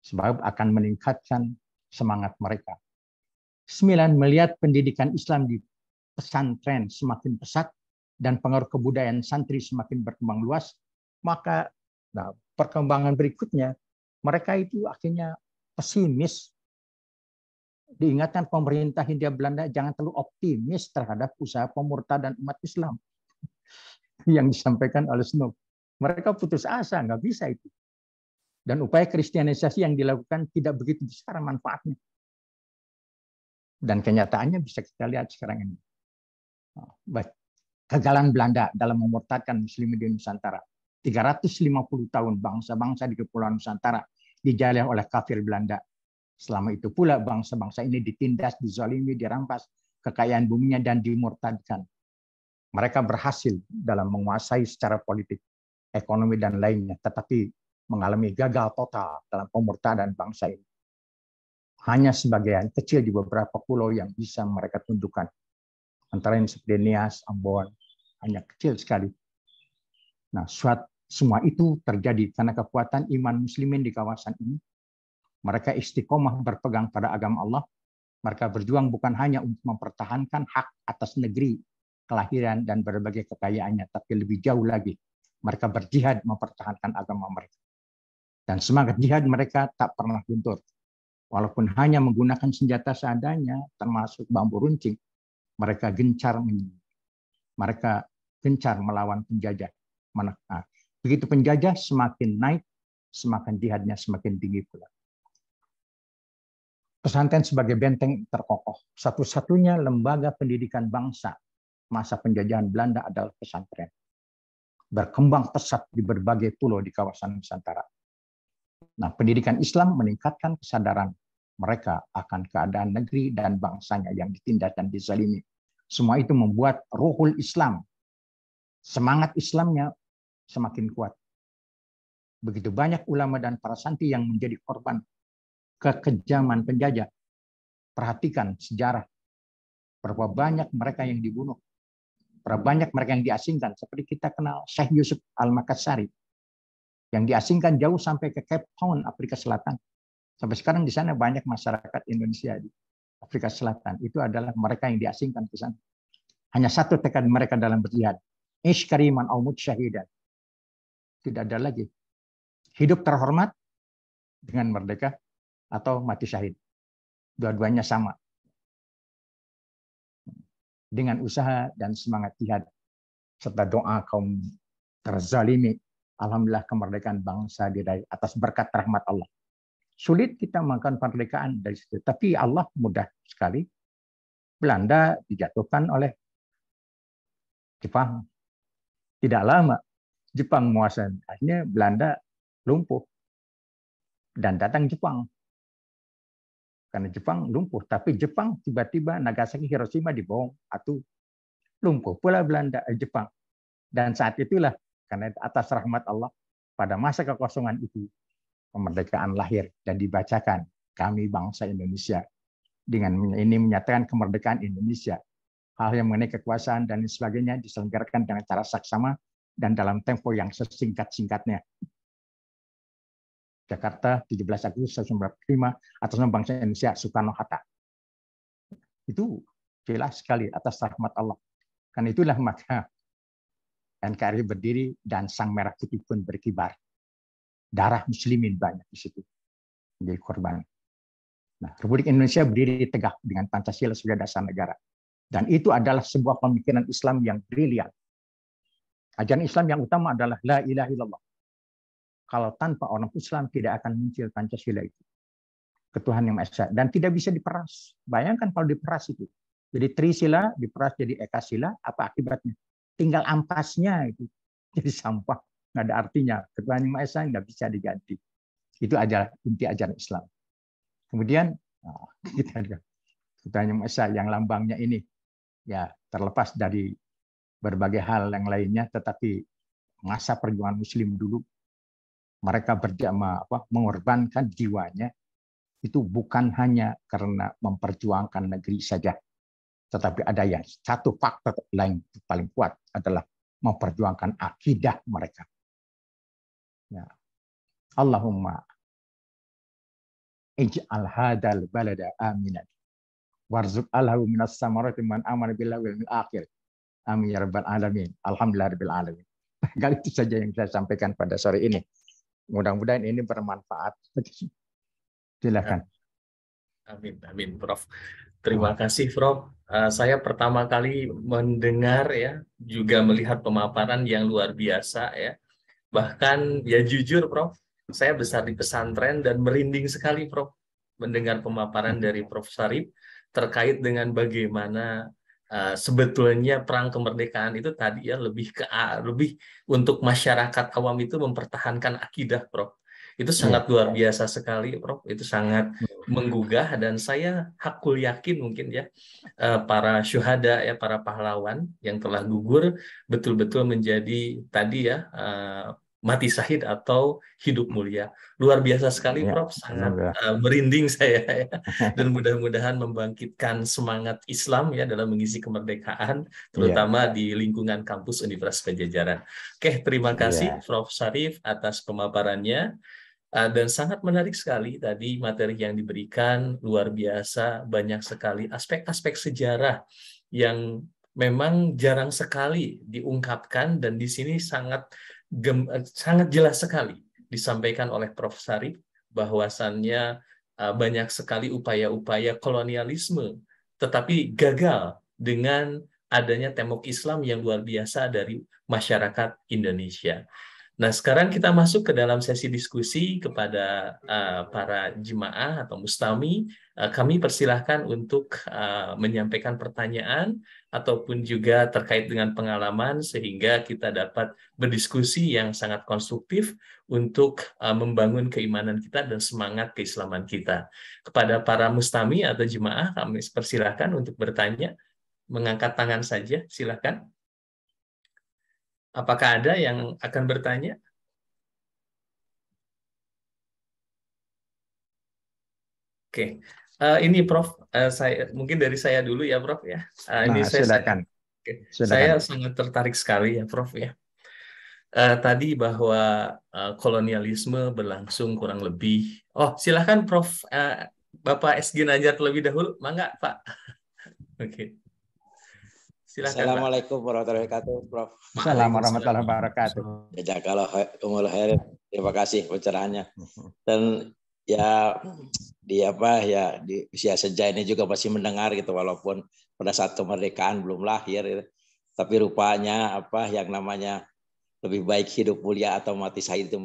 Sebab akan meningkatkan semangat mereka. 9, melihat pendidikan Islam di pesantren semakin pesat dan pengaruh kebudayaan santri semakin berkembang luas, maka perkembangan berikutnya mereka itu akhirnya pesimis. Diingatkan pemerintah Hindia Belanda jangan terlalu optimis terhadap usaha pemurtadan umat Islam yang disampaikan oleh Snoek. Mereka putus asa, nggak bisa itu. Dan upaya kristianisasi yang dilakukan tidak begitu besar manfaatnya. Dan kenyataannya bisa kita lihat sekarang ini. Kegagalan Belanda dalam memurtadkan Muslimin di Nusantara. 350 tahun bangsa-bangsa di Kepulauan Nusantara dijalih oleh kafir Belanda. Selama itu pula bangsa-bangsa ini ditindas, dizalimi, dirampas kekayaan buminya dan dimurtadkan. Mereka berhasil dalam menguasai secara politik, ekonomi dan lainnya, tetapi mengalami gagal total dalam pemurtadan bangsa ini. Hanya sebagian kecil di beberapa pulau yang bisa mereka tundukkan. Antara yang seperti Nias, Ambon, hanya kecil sekali. Nah, semua itu terjadi karena kekuatan iman muslimin di kawasan ini Mereka istiqomah berpegang pada agama Allah. Mereka berjuang bukan hanya untuk mempertahankan hak atas negeri, kelahiran, dan berbagai kekayaannya, tapi lebih jauh lagi. Mereka berjihad mempertahankan agama mereka. Dan semangat jihad mereka tak pernah luntur. Walaupun hanya menggunakan senjata seadanya, termasuk bambu runcing, mereka gencar melawan penjajah. Begitu penjajah semakin naik, semakin jihadnya semakin tinggi pula. Pesantren sebagai benteng terkokoh. Satu-satunya lembaga pendidikan bangsa masa penjajahan Belanda adalah pesantren. Berkembang pesat di berbagai pulau di kawasan Nusantara. Nah, pendidikan Islam meningkatkan kesadaran mereka akan keadaan negeri dan bangsanya yang ditindas dan dizalimi. Semua itu membuat ruhul Islam, semangat Islamnya semakin kuat. Begitu banyak ulama dan para santri yang menjadi korban kekejaman penjajah. Perhatikan sejarah. Berapa banyak mereka yang dibunuh. Berapa banyak mereka yang diasingkan. Seperti kita kenal Syekh Yusuf Al-Makassari. Yang diasingkan jauh sampai ke Cape Town, Afrika Selatan. Sampai sekarang di sana banyak masyarakat Indonesia di Afrika Selatan. Itu adalah mereka yang diasingkan ke sana. Hanya satu tekad mereka dalam berjihad. Ish kariman au mut syahidan. Tidak ada lagi. Hidup terhormat dengan merdeka atau mati syahid. Dua-duanya sama. Dengan usaha dan semangat jihad serta doa kaum terzalimi, alhamdulillah kemerdekaan bangsa diraih atas berkat rahmat Allah. Sulit kita makan kemerdekaan dari situ, tapi Allah mudah sekali. Belanda dijatuhkan oleh Jepang. Tidak lama Jepang menguasai, akhirnya Belanda lumpuh dan datang Jepang. Karena Jepang lumpuh, tapi Jepang tiba-tiba Nagasaki, Hiroshima dibom atau lumpuh pula Jepang. Dan saat itulah karena atas rahmat Allah pada masa kekosongan itu kemerdekaan lahir dan dibacakan kami bangsa Indonesia. Dengan ini menyatakan kemerdekaan Indonesia. Hal yang mengenai kekuasaan dan sebagainya diselenggarakan dengan cara saksama dan dalam tempo yang sesingkat-singkatnya. Jakarta, 17 Agustus 1945, atas nama bangsa Indonesia, Soekarno-Hatta. Itu jelas sekali atas rahmat Allah. Karena itulah maka NKRI berdiri dan sang merah putih pun berkibar. Darah muslimin banyak di situ menjadi korban. Nah, Republik Indonesia berdiri tegak dengan Pancasila sebagai dasar negara. Dan itu adalah sebuah pemikiran Islam yang brilian. Ajaran Islam yang utama adalah la ilaha illallah. Kalau tanpa orang Islam tidak akan muncul Pancasila itu. Ketuhanan yang Maha Esa. Dan tidak bisa diperas. Bayangkan kalau diperas itu. Jadi Trisila diperas jadi Ekasila, apa akibatnya? Tinggal ampasnya itu. Jadi sampah. Nggak ada artinya. Ketuhanan yang Maha Esa nggak bisa diganti. Itu ajaran inti ajaran Islam. Kemudian kita lihat Ketuhanan yang Maha Esa yang lambangnya ini ya terlepas dari berbagai hal yang lainnya, tetapi masa perjuangan Muslim dulu mereka mengorbankan jiwanya itu bukan hanya karena memperjuangkan negeri saja, tetapi ada yang satu faktor lain paling kuat adalah memperjuangkan akidah mereka. Ya. Allahumma ij'al hadzal balada aminan warzuq alhu minas samarati man amana billahi wal yawmil akhir. Amin ya rabbal alamin. Alhamdulillah rabbil alamin. Kali itu saja yang saya sampaikan pada sore ini. Mudah-mudahan ini bermanfaat. Silakan. Amin, amin, Prof. Terima kasih, Prof. Saya pertama kali mendengar ya, juga melihat pemaparan yang luar biasa ya. Bahkan ya jujur, Prof, saya besar di pesantren dan merinding sekali, Prof, mendengar pemaparan dari Prof Syarif terkait dengan bagaimana sebetulnya perang kemerdekaan itu tadi ya lebih untuk masyarakat awam itu mempertahankan akidah, Prof. Itu sangat luar biasa sekali, Prof. Itu sangat menggugah dan saya hakul yakin mungkin ya para syuhada ya, para pahlawan yang telah gugur betul-betul menjadi tadi ya mati syahid atau hidup mulia. Luar biasa sekali, Prof. Sangat merinding saya ya. Dan mudah-mudahan membangkitkan semangat Islam ya dalam mengisi kemerdekaan, terutama di lingkungan kampus Universitas Pajajaran. Oke, terima kasih Prof Syarif atas pemaparannya. Dan sangat menarik sekali tadi materi yang diberikan, luar biasa, banyak sekali aspek-aspek sejarah yang memang jarang sekali diungkapkan dan di sini sangat jelas sekali disampaikan oleh Prof. Sarip bahwasannya banyak sekali upaya-upaya kolonialisme tetapi gagal dengan adanya tembok Islam yang luar biasa dari masyarakat Indonesia. Nah, sekarang kita masuk ke dalam sesi diskusi kepada para jemaah atau mustami. Kami persilahkan untuk menyampaikan pertanyaan ataupun juga terkait dengan pengalaman sehingga kita dapat berdiskusi yang sangat konstruktif untuk membangun keimanan kita dan semangat keislaman kita. Kepada para mustami atau jemaah, kami persilahkan untuk bertanya. Mengangkat tangan saja, silakan. Apakah ada yang akan bertanya? Oke, ini Prof, mungkin dari saya dulu ya Prof ya. Ini silakan. Saya sangat tertarik sekali ya Prof ya. Tadi bahwa kolonialisme berlangsung kurang lebih. Oh, silakan Prof. Bapak SG Najar terlebih dahulu, mangga Pak. Oke. Silakan, Assalamualaikum warahmatullahi wabarakatuh, Prof. Assalamualaikum warahmatullahi wabarakatuh. Jazakallahu khairan. Terima kasih pencerahannya. Dan ya di usia senja ini juga masih mendengar gitu walaupun pada saat kemerdekaan belum lahir gitu. Tapi rupanya yang namanya lebih baik hidup mulia atau mati syahid itu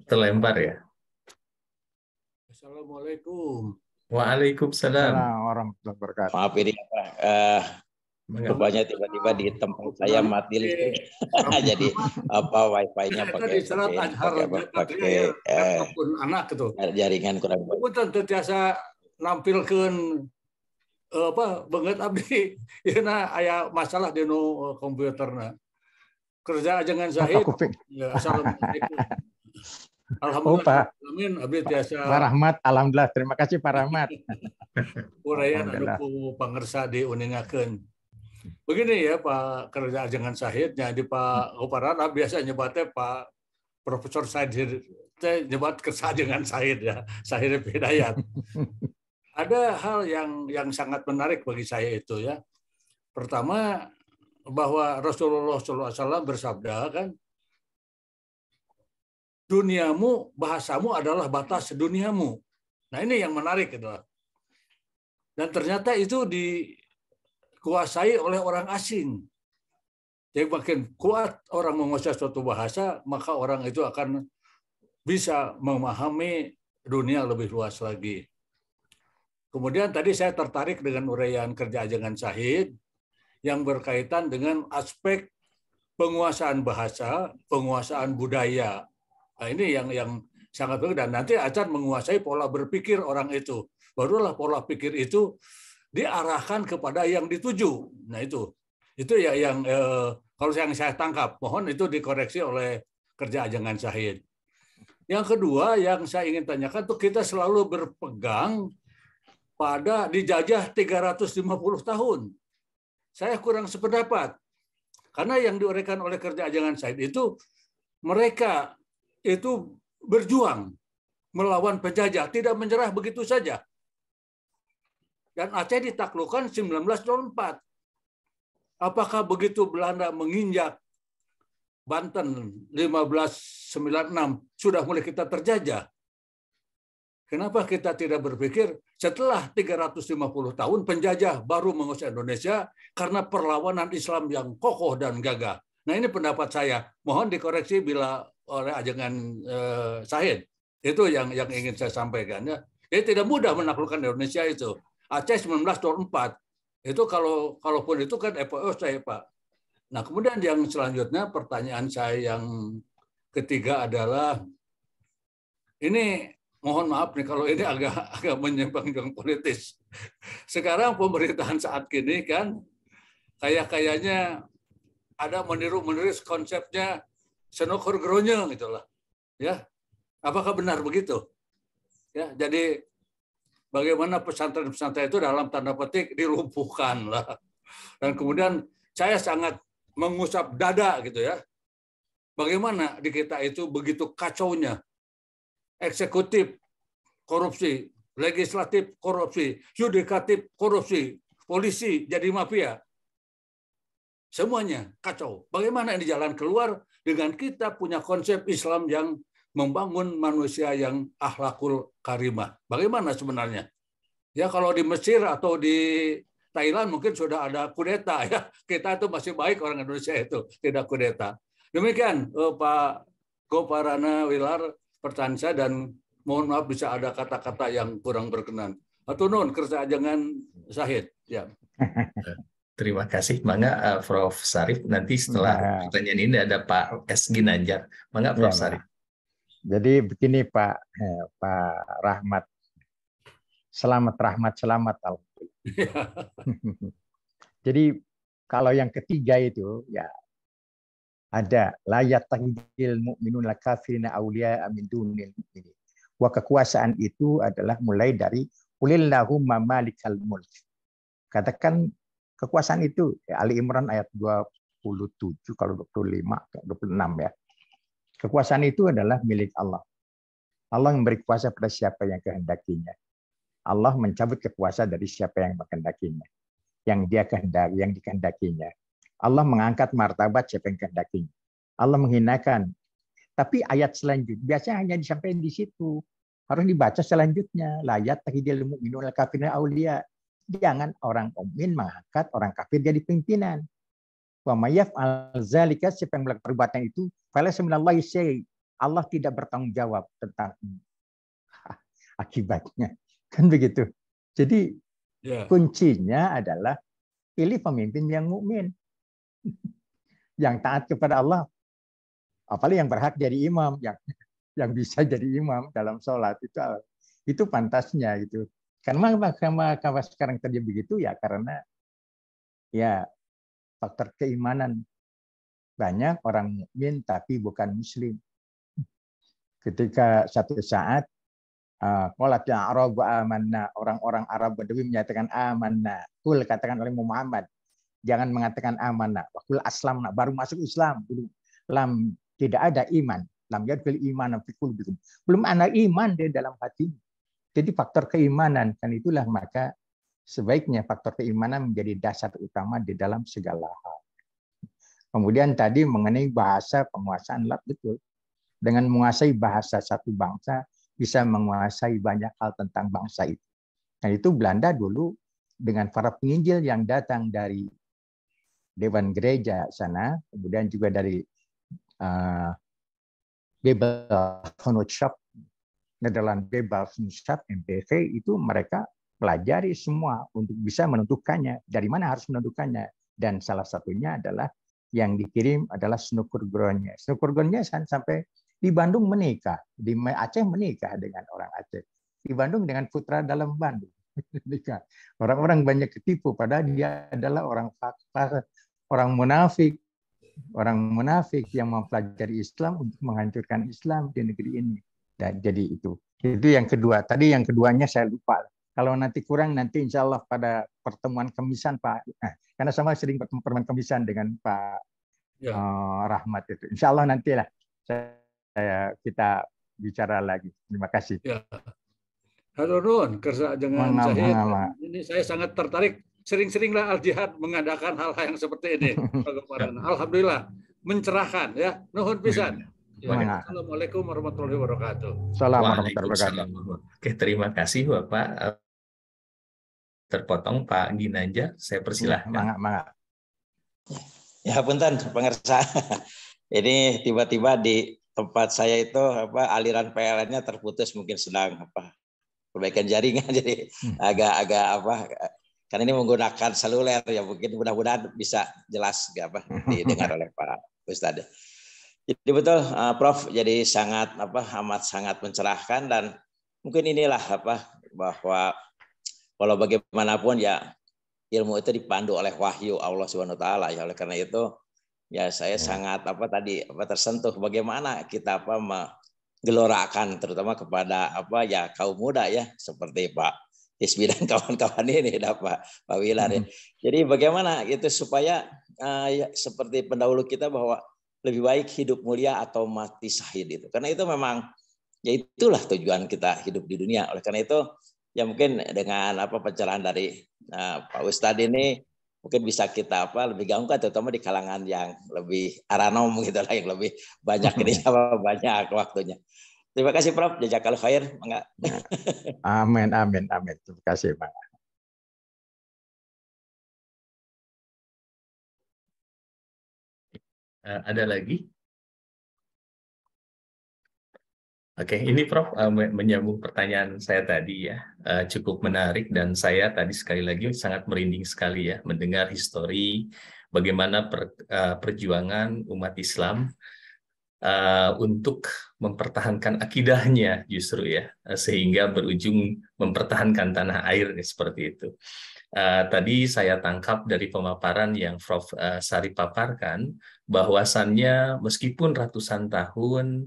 terlempar ya. Assalamualaikum. Waalaikumsalam. Warahmatullahi wabarakatuh. Maaf ini rupanya tiba-tiba di tempat saya mati listrik. Jadi wifi-nya pakai anak itu. Jaringan kurang baik. Aku tentu biasa nampilkan banget abdi yeuna aya masalah di komputerna. Kerja jangan Zahid. Ya, assalamualaikum. Alhamdulillah. Amin. Abdi tiasa. Pak Rahmat, alhamdulillah. Terima kasih Pak Rahmat. Urayan anu pangersa diuningakeun. Begini ya Pak Kerja Jangan Sahidnya di Pak Uparana biasa nyebatnya Pak Profesor Said nyebat Kerja Jangan Sahid ya, Sahid Hidayat. Ada hal yang sangat menarik bagi saya itu ya. Pertama bahwa Rasulullah SAW bersabda kan, duniamu, bahasamu adalah batas duniamu. Nah ini yang menarik adalah. Dan ternyata itu dikuasai oleh orang asing. Jadi makin kuat orang menguasai suatu bahasa, maka orang itu akan bisa memahami dunia lebih luas lagi. Kemudian tadi saya tertarik dengan uraian Kerja Jangan Sahid yang berkaitan dengan aspek penguasaan bahasa, penguasaan budaya. Nah, ini yang sangat bagus dan nanti akan menguasai pola berpikir orang itu. Barulah pola pikir itu diarahkan kepada yang dituju. Nah itu ya yang kalau yang saya tangkap, mohon itu dikoreksi oleh Kerja Jangan Sahid. Yang kedua yang saya ingin tanyakan tuh kita selalu berpegang pada dijajah 350 tahun. Saya kurang sependapat. Karena yang diuraikan oleh Kerja Jangan Sahid itu mereka itu berjuang melawan penjajah, tidak menyerah begitu saja. Dan Aceh ditaklukkan 1904. Apakah begitu Belanda menginjak Banten 1596 sudah mulai kita terjajah? Kenapa kita tidak berpikir setelah 350 tahun penjajah baru menguasai Indonesia karena perlawanan Islam yang kokoh dan gagah? Nah ini pendapat saya. Mohon dikoreksi bila oleh Jangan Sahid. Itu yang ingin saya sampaikan. Ya. Jadi tidak mudah menaklukkan Indonesia itu. Aceh 1924. Itu kalaupun itu kan EPO saya Pak. Nah kemudian yang selanjutnya pertanyaan saya yang ketiga adalah ini mohon maaf nih kalau ini agak menyimpang yang politis. Sekarang pemerintahan saat ini kan kayaknya ada meniru konsepnya Senokor Gronyong itulah. Ya. Apakah benar begitu? Ya, jadi bagaimana pesantren-pesantren itu dalam tanda petik dilumpuhkan lah. Dan kemudian saya sangat mengusap dada gitu ya. Bagaimana di kita itu begitu kacaunya. Eksekutif korupsi, legislatif korupsi, yudikatif korupsi, polisi jadi mafia. Semuanya kacau. Bagaimana ini jalan keluar dengan kita punya konsep Islam yang membangun manusia yang akhlakul karimah. Bagaimana sebenarnya? Ya kalau di Mesir atau di Thailand mungkin sudah ada kudeta ya. Kita itu masih baik orang Indonesia itu, tidak kudeta. Demikian Pak Goparana Wilar pertanyaan saya, dan mohon maaf bisa ada kata-kata yang kurang berkenan. Atau nun kerja jangan Syahid. Ya. Terima kasih. Mangga Prof. Sarif, nanti setelah pertanyaan ini ada Pak S. Ginanjar. Mangga Prof. Sarif. Jadi begini Pak Rahmat. Selamat alhamdulillah. Jadi kalau yang ketiga itu ya ada la yattaqil mu'minun la kafirina awliya min dunil mu'minin. Wa kekuasaan itu adalah mulai dari qulillahumma malikal mulk. Katakan kekuasaan itu Ali Imran ayat 27 kalau 25 26 ya. Kekuasaan itu adalah milik Allah. Allah memberi kuasa pada siapa yang kehendakinya. Allah mencabut kekuasaan dari siapa yang menghendakinya. Yang dikehendakinya. Allah mengangkat martabat siapa yang kehendakinya. Allah menghinakan. Tapi ayat selanjutnya biasanya hanya disampaikan di situ. Harus dibaca selanjutnya. La yattaqidil mu'minuna kafirina auliya. Jangan orang mukmin mengangkat orang kafir jadi pimpinan. Wa may yaf'al zalika, siapa yang melakukan perbuatan itu, falaysa minallahi syai'. Allah tidak bertanggung jawab tentang akibatnya. Kan begitu. Jadi kuncinya adalah pilih pemimpin yang mukmin. Yang taat kepada Allah. Apalagi yang berhak jadi imam, yang bisa jadi imam dalam sholat itu pantasnya gitu. Karena sekarang terjadi begitu ya karena ya faktor keimanan. Banyak orang mukmin tapi bukan muslim. Ketika satu saat qalat ya Arabu amanna, orang-orang Arab Badui menyatakan amanna. Kul katakan oleh Muhammad, jangan mengatakan amanna. Wakul aslamna, baru masuk Islam dulu. Tidak ada iman. Lam yadkhul iman fi qulubikum. Belum ada iman di dalam hati. Jadi faktor keimanan, kan itulah maka sebaiknya faktor keimanan menjadi dasar utama di dalam segala hal. Kemudian tadi mengenai bahasa penguasaan betul. Dengan menguasai bahasa satu bangsa, bisa menguasai banyak hal tentang bangsa itu. Nah itu Belanda dulu dengan para penginjil yang datang dari Dewan Gereja sana, kemudian juga dari Bijbelsgenootschap, Nederland Bijbelsgenootschap, MPV, itu mereka pelajari semua untuk bisa menentukannya. Dari mana harus menentukannya. Dan salah satunya adalah yang dikirim adalah Snukkurgroennya. Snukkurgroennya sampai di Bandung menikah. Di Aceh menikah dengan orang Aceh. Di Bandung dengan putra dalam Bandung. Orang-orang banyak ketipu, padahal dia adalah orang munafik. Orang munafik yang mempelajari Islam untuk menghancurkan Islam di negeri ini. Dan jadi itu yang kedua. Tadi yang keduanya saya lupa. Kalau nanti kurang, nanti insya Allah pada pertemuan Kemisan Pak. Nah, karena sama sering pertemuan Kemisan dengan Pak Rahmat itu. Insya Allah nantilah kita bicara lagi. Terima kasih. Ya. Halo Nun, kerja dengan Syahid. Ini saya sangat tertarik. Sering-seringlah Al-Jihad mengadakan hal-hal yang seperti ini. Alhamdulillah mencerahkan ya. Nuhun pisan. Assalamualaikum warahmatullahi wabarakatuh. Waalaikumsalam. Oke, terima kasih Bapak. Terpotong Pak Ginanjar, saya persilahkan. Ya punten pengersa. Ini tiba-tiba di tempat saya itu aliran PLN-nya terputus, mungkin sedang perbaikan jaringan, jadi agak karena ini menggunakan seluler ya, mungkin mudah-mudahan bisa jelas didengar oleh Pak Ustadz. Jadi betul Prof, jadi amat sangat mencerahkan, dan mungkin inilah bahwa walau bagaimanapun ya ilmu itu dipandu oleh wahyu Allah Subhanahu wa taala ya. Oleh karena itu ya saya sangat tersentuh bagaimana kita menggelorakan terutama kepada kaum muda ya, seperti Pak Isbi dan kawan-kawan ini Pak Wilar ya. Jadi bagaimana itu supaya ya, seperti pendahulu kita bahwa lebih baik hidup mulia atau mati syahid itu. Karena itu memang ya itulah tujuan kita hidup di dunia. Oleh karena itu ya mungkin dengan pencerahan dari Pak Ustadz ini mungkin bisa kita lebih gaungkan, terutama di kalangan yang lebih aranom gitu lah, yang lebih banyak ini banyak waktunya. Terima kasih Prof. Jazakallahu khair. Amin, amin, amin. Terima kasih Pak. Ada lagi? Oke, ini Prof menyambung pertanyaan saya tadi ya, cukup menarik dan saya tadi sekali lagi sangat merinding sekali ya mendengar histori bagaimana perjuangan umat Islam untuk mempertahankan akidahnya justru ya, sehingga berujung mempertahankan tanah air seperti itu. Tadi saya tangkap dari pemaparan yang Prof Sari paparkan bahwasannya meskipun ratusan tahun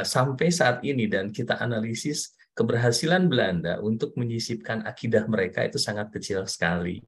sampai saat ini dan kita analisis keberhasilan Belanda untuk menyisipkan akidah mereka itu sangat kecil sekali.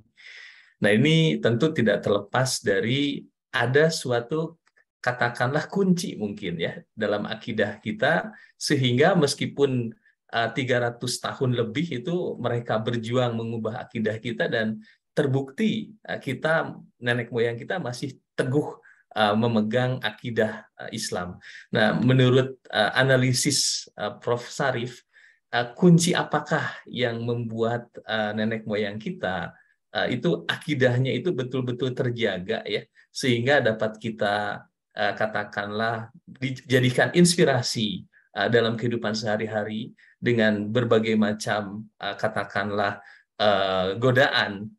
Nah ini tentu tidak terlepas dari ada suatu katakanlah kunci mungkin ya dalam akidah kita sehingga meskipun 300 tahun lebih itu mereka berjuang mengubah akidah kita dan terbukti kita nenek moyang kita masih teguh memegang akidah Islam. Nah, menurut analisis Prof. Sarif, kunci apakah yang membuat nenek moyang kita itu akidahnya itu betul-betul terjaga ya, sehingga dapat kita katakanlah dijadikan inspirasi dalam kehidupan sehari-hari dengan berbagai macam katakanlah godaan,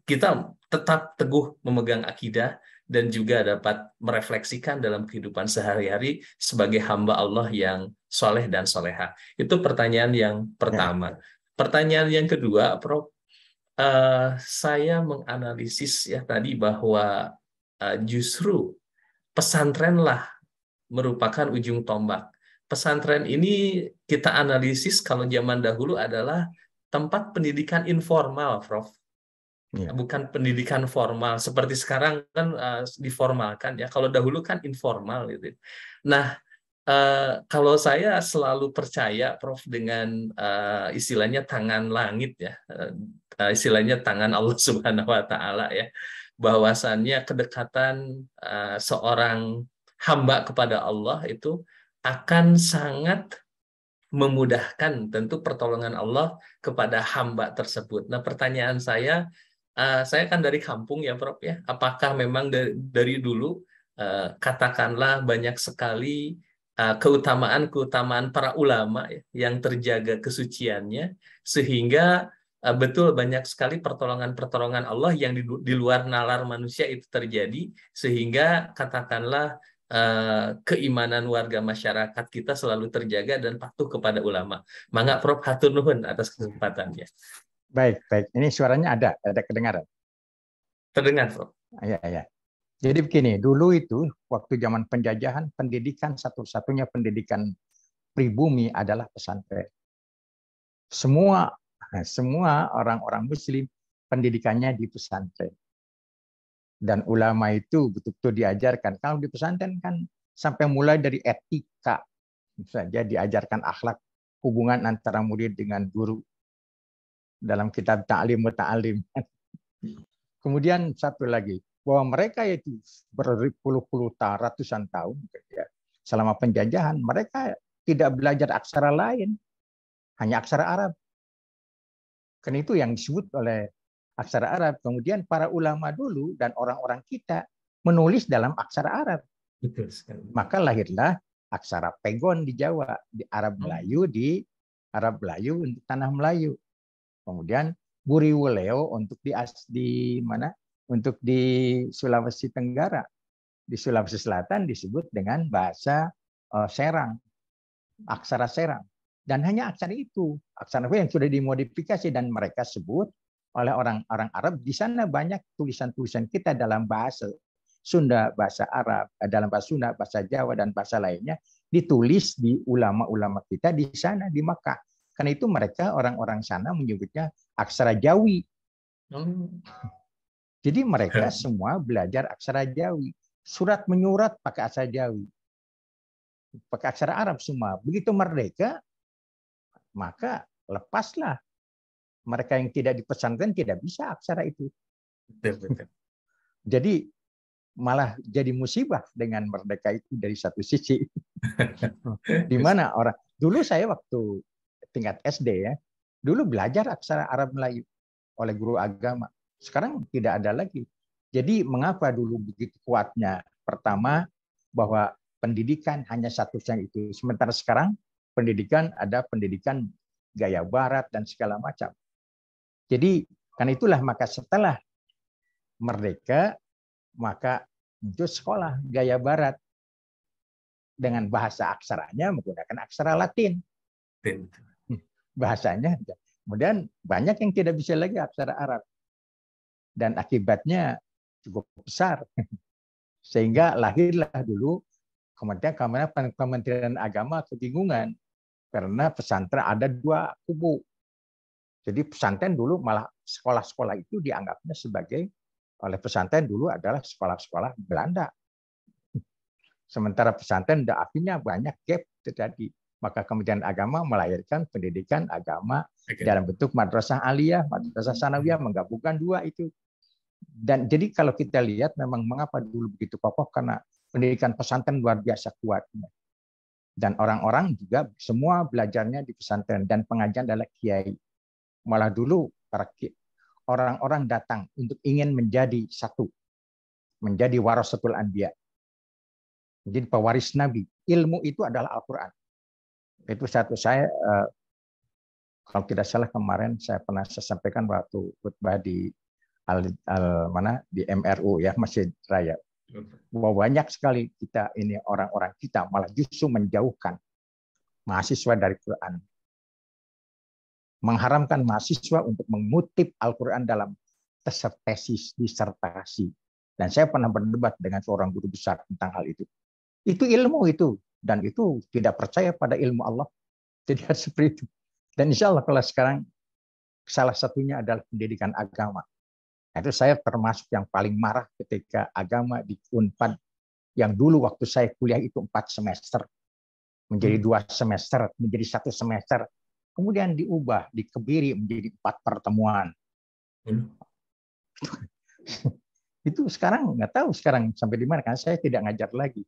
kita tetap teguh memegang akidah dan juga dapat merefleksikan dalam kehidupan sehari-hari sebagai hamba Allah yang soleh dan soleha. Itu pertanyaan yang pertama. Pertanyaan yang kedua, Prof, saya menganalisis ya tadi bahwa justru pesantrenlah merupakan ujung tombak. Pesantren ini kita analisis kalau zaman dahulu adalah tempat pendidikan informal, Prof. Bukan pendidikan formal seperti sekarang kan diformalkan ya. Kalau dahulu kan informal gitu. Nah, kalau saya selalu percaya Prof dengan istilahnya tangan langit ya, istilahnya tangan Allah Subhanahu wa taala ya, bahwasannya kedekatan seorang hamba kepada Allah itu akan sangat memudahkan tentu pertolongan Allah kepada hamba tersebut. Nah, pertanyaan saya kan dari kampung ya Prof ya, apakah memang dari dulu katakanlah banyak sekali keutamaan para ulama ya, yang terjaga kesuciannya sehingga betul banyak sekali pertolongan Allah yang di luar nalar manusia itu terjadi sehingga katakanlah keimanan warga masyarakat kita selalu terjaga dan patuh kepada ulama. Mangga Prof hatur nuhun atas kesempatannya. Baik. Ini suaranya ada kedengaran? Terdengar, Prof. Ya. Jadi begini, dulu itu waktu zaman penjajahan, pendidikan satu-satunya pendidikan pribumi adalah pesantren. Semua orang-orang Muslim pendidikannya di pesantren. Dan ulama itu betul-betul diajarkan. Kalau di pesantren kan sampai mulai dari etika saja diajarkan akhlak, hubungan antara murid dengan guru. Dalam kitab Ta'lim wa Ta'alim. Kemudian satu lagi, bahwa mereka itu berpuluh-puluh ratusan tahun ya, selama penjajahan, mereka tidak belajar aksara lain, hanya aksara Arab. Kan itu yang disebut oleh aksara Arab. Kemudian para ulama dulu dan orang-orang kita menulis dalam aksara Arab. Maka lahirlah aksara Pegon di Jawa, di Arab Melayu, di Arab Melayu untuk tanah Melayu. Kemudian Buriwuleo untuk di mana? Untuk di Sulawesi Tenggara. Di Sulawesi Selatan disebut dengan bahasa Serang, aksara Serang. Dan hanya aksara itu, aksara yang sudah dimodifikasi dan mereka sebut oleh orang-orang Arab. Di sana banyak tulisan-tulisan kita dalam bahasa Sunda, bahasa Arab, dalam bahasa Sunda, bahasa Jawa dan bahasa lainnya ditulis di ulama-ulama kita di sana di Makkah. Karena itu mereka orang-orang sana menyebutnya aksara Jawi. Jadi mereka semua belajar aksara Jawi. Surat menyurat pakai aksara Jawi. Pakai aksara Arab semua. Begitu merdeka, maka lepaslah. Mereka yang tidak di pesantren tidak bisa aksara itu. Jadi malah jadi musibah dengan merdeka itu dari satu sisi. Di mana orang dulu saya waktu tingkat SD ya, dulu belajar aksara Arab Melayu oleh guru agama. Sekarang tidak ada lagi. Jadi mengapa dulu begitu kuatnya? Pertama, bahwa pendidikan hanya satu yang itu. Sementara sekarang pendidikan ada pendidikan gaya barat dan segala macam. Jadi karena itulah maka setelah merdeka maka itu sekolah gaya barat dengan bahasa aksaranya menggunakan aksara Latin. Bahasanya. Kemudian banyak yang tidak bisa lagi aksara Arab. Dan akibatnya cukup besar. Sehingga lahirlah dulu Kementerian Agama kebingungan. Karena pesantren ada dua kubu. Jadi pesantren dulu malah sekolah-sekolah itu dianggapnya sebagai oleh pesantren dulu adalah sekolah-sekolah Belanda. Sementara pesantren akhirnya banyak gap terjadi. Maka Kementerian Agama melahirkan pendidikan agama dalam bentuk madrasah aliyah, madrasah sanawiyah, menggabungkan dua itu. Dan jadi kalau kita lihat memang mengapa dulu begitu kokoh, karena pendidikan pesantren luar biasa kuatnya. Dan orang-orang juga semua belajarnya di pesantren dan pengajian adalah kiai. Malah dulu para orang-orang datang untuk ingin menjadi satu, menjadi warasatul anbiya, menjadi pewaris Nabi. Ilmu itu adalah Al-Quran. Itu satu saya, kalau tidak salah kemarin saya pernah sampaikan waktu khutbah di di MRU ya, Masjid Raya. Bahwa banyak sekali kita ini orang-orang kita malah justru menjauhkan mahasiswa dari Quran. Mengharamkan mahasiswa untuk mengutip Al-Quran dalam tesis, disertasi. Dan saya pernah berdebat dengan seorang guru besar tentang hal itu. Itu ilmu itu. Dan itu tidak percaya pada ilmu Allah. Jadi seperti itu. Dan insya Allah kalau sekarang salah satunya adalah pendidikan agama. Itu saya termasuk yang paling marah ketika agama di Unpad. Yang dulu waktu saya kuliah itu 4 semester. Menjadi 2 semester, menjadi 1 semester. Kemudian diubah, dikebiri menjadi 4 pertemuan. Itu sekarang nggak tahu sekarang sampai di mana, kan saya tidak ngajar lagi.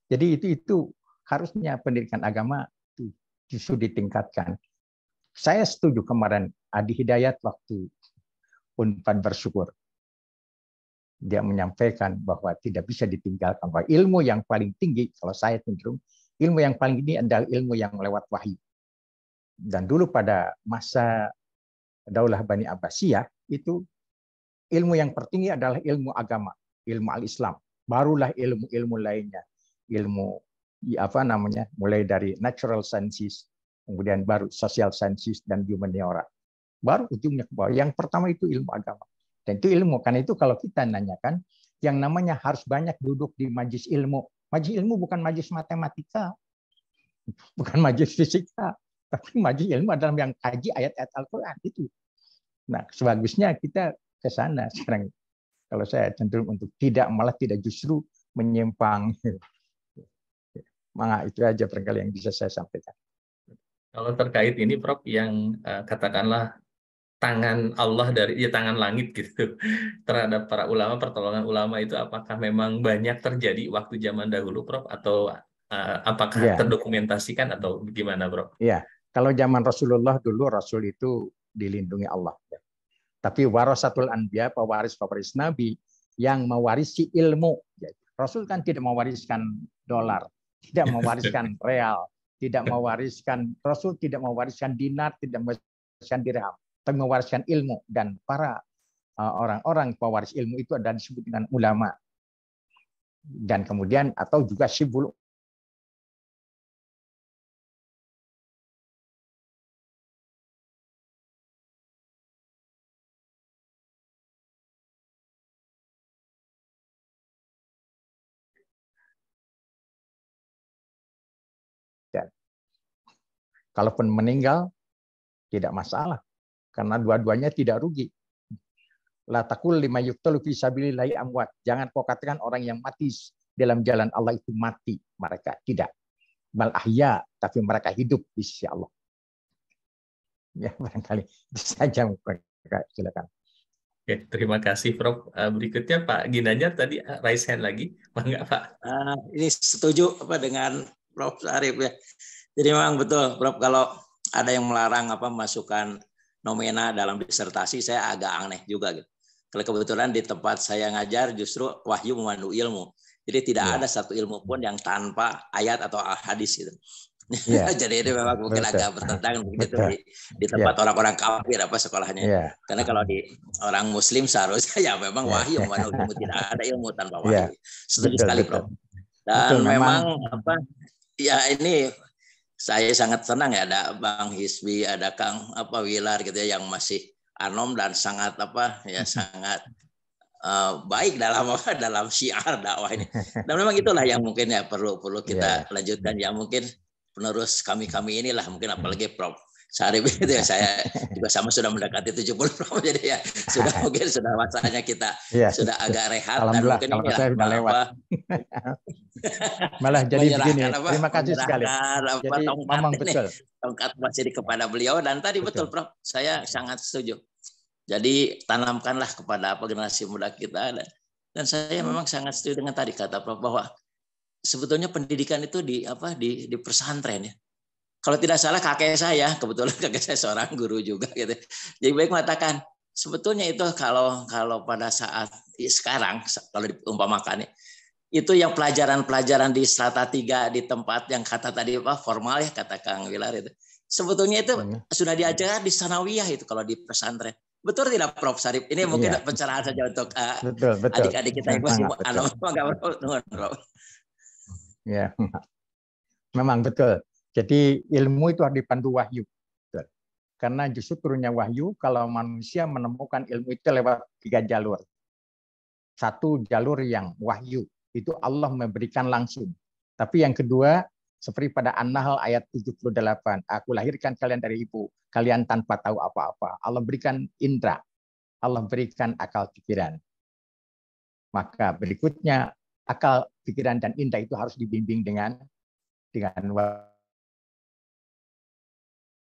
Jadi itu harusnya pendidikan agama justru ditingkatkan. Saya setuju kemarin Adi Hidayat waktu Unpad bersyukur. Dia menyampaikan bahwa tidak bisa ditinggalkan, bahwa ilmu yang paling tinggi, kalau saya cenderung, ilmu yang paling tinggi adalah ilmu yang lewat wahyu. Dan dulu pada masa Daulah Bani Abbasiyah itu ilmu yang tertinggi adalah ilmu agama, ilmu al-Islam. Barulah ilmu-ilmu lainnya, ilmu mulai dari natural sciences, kemudian baru social sciences dan humaniora. Baru ujungnya ke bawah. Yang pertama itu ilmu agama. Dan itu ilmu. Karena itu kalau kita nanyakan, yang namanya harus banyak duduk di majlis ilmu. Majlis ilmu bukan majlis matematika, bukan majlis fisika. Tapi majlis ilmu adalah yang kaji ayat-ayat Al-Quran itu. Nah, sebagusnya kita ke sana sekarang. Kalau saya cenderung untuk malah tidak justru menyimpang. Maka itu aja barangkali yang bisa saya sampaikan. Kalau terkait ini, Prof, yang katakanlah tangan Allah tangan langit gitu terhadap para ulama, pertolongan ulama itu apakah memang banyak terjadi waktu zaman dahulu, Prof, atau apakah terdokumentasikan atau gimana, Prof? Iya. Kalau zaman Rasulullah dulu, Rasul itu dilindungi Allah. Tapi warasatul anbiya, pewaris Nabi yang mewarisi ilmu. Rasul kan tidak mewariskan dolar, tidak mewariskan real, tidak mewariskan, Rasul tidak mewariskan dinar, tidak mewariskan dirham, tapi mewariskan ilmu. Dan para orang-orang pewaris ilmu itu adalah disebut dengan ulama. Dan kemudian atau juga syibul Kalaupun meninggal, tidak masalah. Karena dua-duanya tidak rugi. La taqul lima yuqtalu fi sabilillahi amwat. Jangan kau katakan orang yang mati dalam jalan Allah itu mati. Mereka tidak. Bal ahya, tapi mereka hidup di sisi Allah. Ya, barangkali itu saja. Silakan. Oke, terima kasih Prof. Berikutnya Pak Ginanjar tadi raise hand lagi. Enggak Pak? Ini setuju dengan Prof. Sarif ya. Jadi memang betul Prof, kalau ada yang melarang masukkan nomena dalam disertasi, saya agak aneh juga gitu. Kalau kebetulan di tempat saya ngajar justru wahyu memandu ilmu. Jadi tidak ada satu ilmu pun yang tanpa ayat atau hadis gitu. Yeah. Jadi ini memang mungkin agak bertentangan begitu di tempat orang-orang kafir sekolahnya. Karena kalau di orang Muslim seharusnya ya memang wahyu memandu ilmu, tidak ada ilmu tanpa wahyu. Setuju sekali Prof. Dan memang ya ini saya sangat senang ya ada Bang Hisbi, ada Kang Wilar gitu ya, yang masih anom dan sangat sangat baik dalam syiar dakwah ini. Dan memang itulah yang mungkin ya perlu kita lanjutkan ya, mungkin penerus kami inilah mungkin, apalagi Prof. Sarif itu ya, saya juga sama sudah mendekati 70 Prof, jadi ya mungkin sudah masanya kita sudah agak rehat dan mungkin ini saya sudah lewat. Malah jadi begini. Terima kasih sekali. Jadi memang betul. Tongkat masih kepada beliau, dan tadi betul Prof, saya sangat setuju. Jadi tanamkanlah kepada generasi muda kita, dan saya memang sangat setuju dengan tadi kata Prof bahwa sebetulnya pendidikan itu di pesantren ya. Kalau tidak salah kakek saya, kebetulan kakek saya seorang guru juga gitu. Jadi baik mengatakan sebetulnya itu kalau pada saat sekarang kalau diumpamakan itu yang pelajaran-pelajaran di strata 3 di tempat yang kata tadi formal ya, kata Kang Wilar itu. Sebetulnya itu sudah diajar di sanawiyah itu kalau di pesantren. Betul tidak Prof Sarif? Ini mungkin pencerahan saja untuk adik-adik kita yang masih Prof. Ya, memang betul. Jadi ilmu itu harus dipandu wahyu. Betul. Karena justru turunnya wahyu kalau manusia menemukan ilmu itu lewat 3 jalur. Satu jalur yang wahyu, itu Allah memberikan langsung. Tapi yang kedua, seperti pada An-Nahl ayat 78, aku lahirkan kalian dari ibu, kalian tanpa tahu apa-apa. Allah berikan indra, Allah berikan akal pikiran. Maka berikutnya, akal pikiran dan indra itu harus dibimbing dengan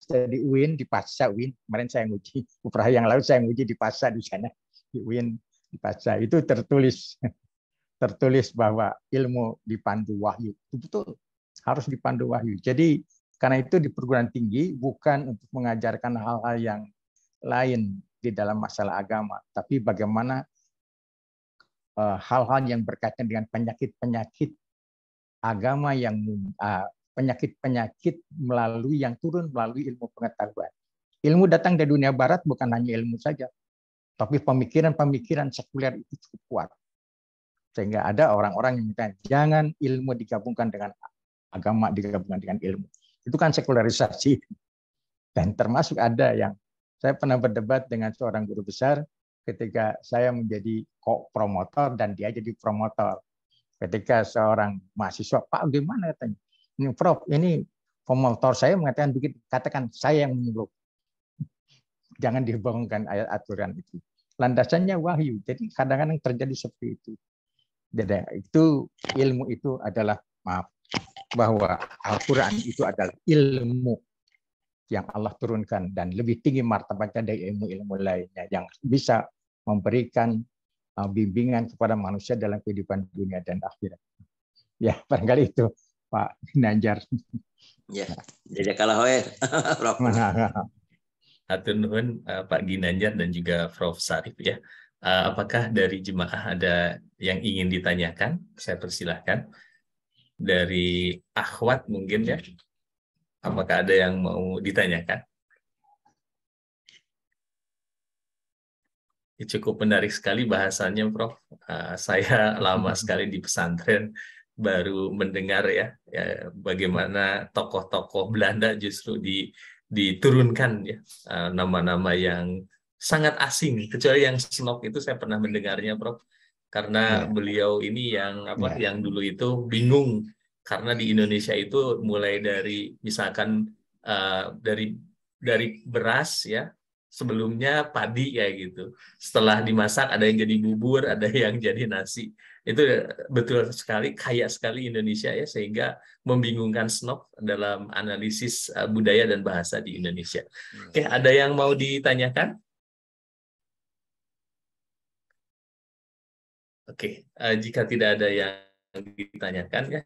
di UIN, di Pasca UIN, kemarin saya nguji, beberapa yang lalu saya nguji di Pasca di sana, di UIN, di Pasca, itu tertulis bahwa ilmu dipandu wahyu, itu betul, harus dipandu wahyu. Jadi karena itu di perguruan tinggi bukan untuk mengajarkan hal-hal yang lain di dalam masalah agama, tapi bagaimana hal-hal yang berkaitan dengan penyakit-penyakit agama yang penyakit-penyakit yang turun melalui ilmu pengetahuan. Ilmu datang dari dunia barat bukan hanya ilmu saja, tapi pemikiran-pemikiran sekuler itu cukup kuat. Sehingga ada orang-orang yang minta jangan ilmu digabungkan dengan agama, digabungkan dengan ilmu. Itu kan sekularisasi. Dan termasuk ada yang saya pernah berdebat dengan seorang guru besar ketika saya menjadi promotor dan dia jadi promotor. Ketika seorang mahasiswa, Pak gimana katanya? Ini Prof, ini promotor saya mengatakan begitu, katakan saya yang menyuruh. Jangan dibangunkan ayat aturan itu. Landasannya wahyu. Jadi kadang-kadang terjadi seperti itu. Jadi itu ilmu itu adalah bahwa Al-Quran itu adalah ilmu yang Allah turunkan dan lebih tinggi martabatnya dari ilmu-ilmu lainnya yang bisa memberikan bimbingan kepada manusia dalam kehidupan dunia dan akhirat. Ya, barangkali itu Pak Ginanjar. Ya, jadi kalau Prof. Hatur nuhun Pak Ginanjar dan juga Prof Sarif ya. Apakah dari jemaah ada yang ingin ditanyakan? Saya persilahkan. Dari akhwat mungkin ya. Apakah ada yang mau ditanyakan? Cukup menarik sekali bahasanya Prof. Saya lama sekali di pesantren. Baru mendengar ya bagaimana tokoh-tokoh Belanda justru diturunkan ya nama-nama yang sangat asing, kecuali yang Snok itu saya pernah mendengarnya Prof, karena beliau ini yang dulu itu bingung karena di Indonesia itu mulai dari misalkan dari beras ya, sebelumnya padi kayak gitu. Setelah dimasak ada yang jadi bubur, ada yang jadi nasi. Itu betul sekali, kaya sekali Indonesia ya, sehingga membingungkan SNOP dalam analisis budaya dan bahasa di Indonesia. Oke, ada yang mau ditanyakan? Oke, jika tidak ada yang ditanyakan ya,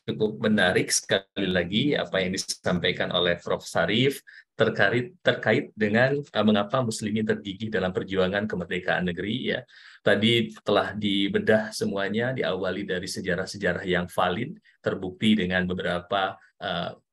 cukup menarik sekali lagi apa yang disampaikan oleh Prof. Syarif terkait dengan mengapa muslimin tergigih dalam perjuangan kemerdekaan negeri ya. Tadi telah dibedah semuanya, diawali dari sejarah-sejarah yang valid, terbukti dengan beberapa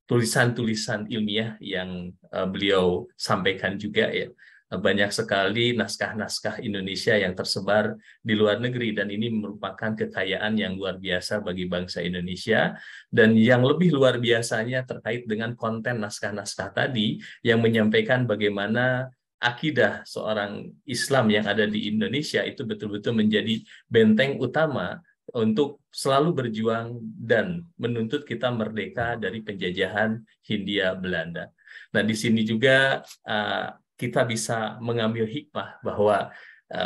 tulisan-tulisan ilmiah yang beliau sampaikan juga ya. Banyak sekali naskah-naskah Indonesia yang tersebar di luar negeri, dan ini merupakan kekayaan yang luar biasa bagi bangsa Indonesia. Dan yang lebih luar biasanya terkait dengan konten naskah-naskah tadi yang menyampaikan bagaimana akidah seorang Islam yang ada di Indonesia itu betul-betul menjadi benteng utama untuk selalu berjuang dan menuntut kita merdeka dari penjajahan Hindia Belanda. Nah, di sini juga kita bisa mengambil hikmah bahwa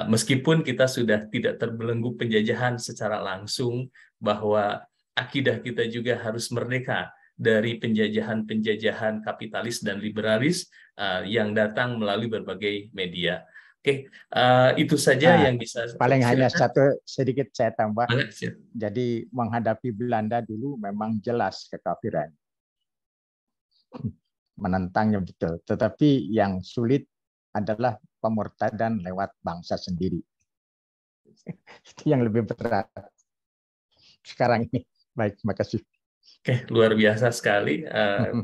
meskipun kita sudah tidak terbelenggu penjajahan secara langsung, bahwa akidah kita juga harus merdeka dari penjajahan-penjajahan kapitalis dan liberalis yang datang melalui berbagai media. Oke, itu saja yang bisa. Paling hanya satu sedikit saya tambah. Jadi menghadapi Belanda dulu memang jelas kekafiran. Menentangnya betul, tetapi yang sulit adalah pemurtadan lewat bangsa sendiri. Itu yang lebih berat sekarang ini. Baik, terima kasih. Oke, luar biasa sekali.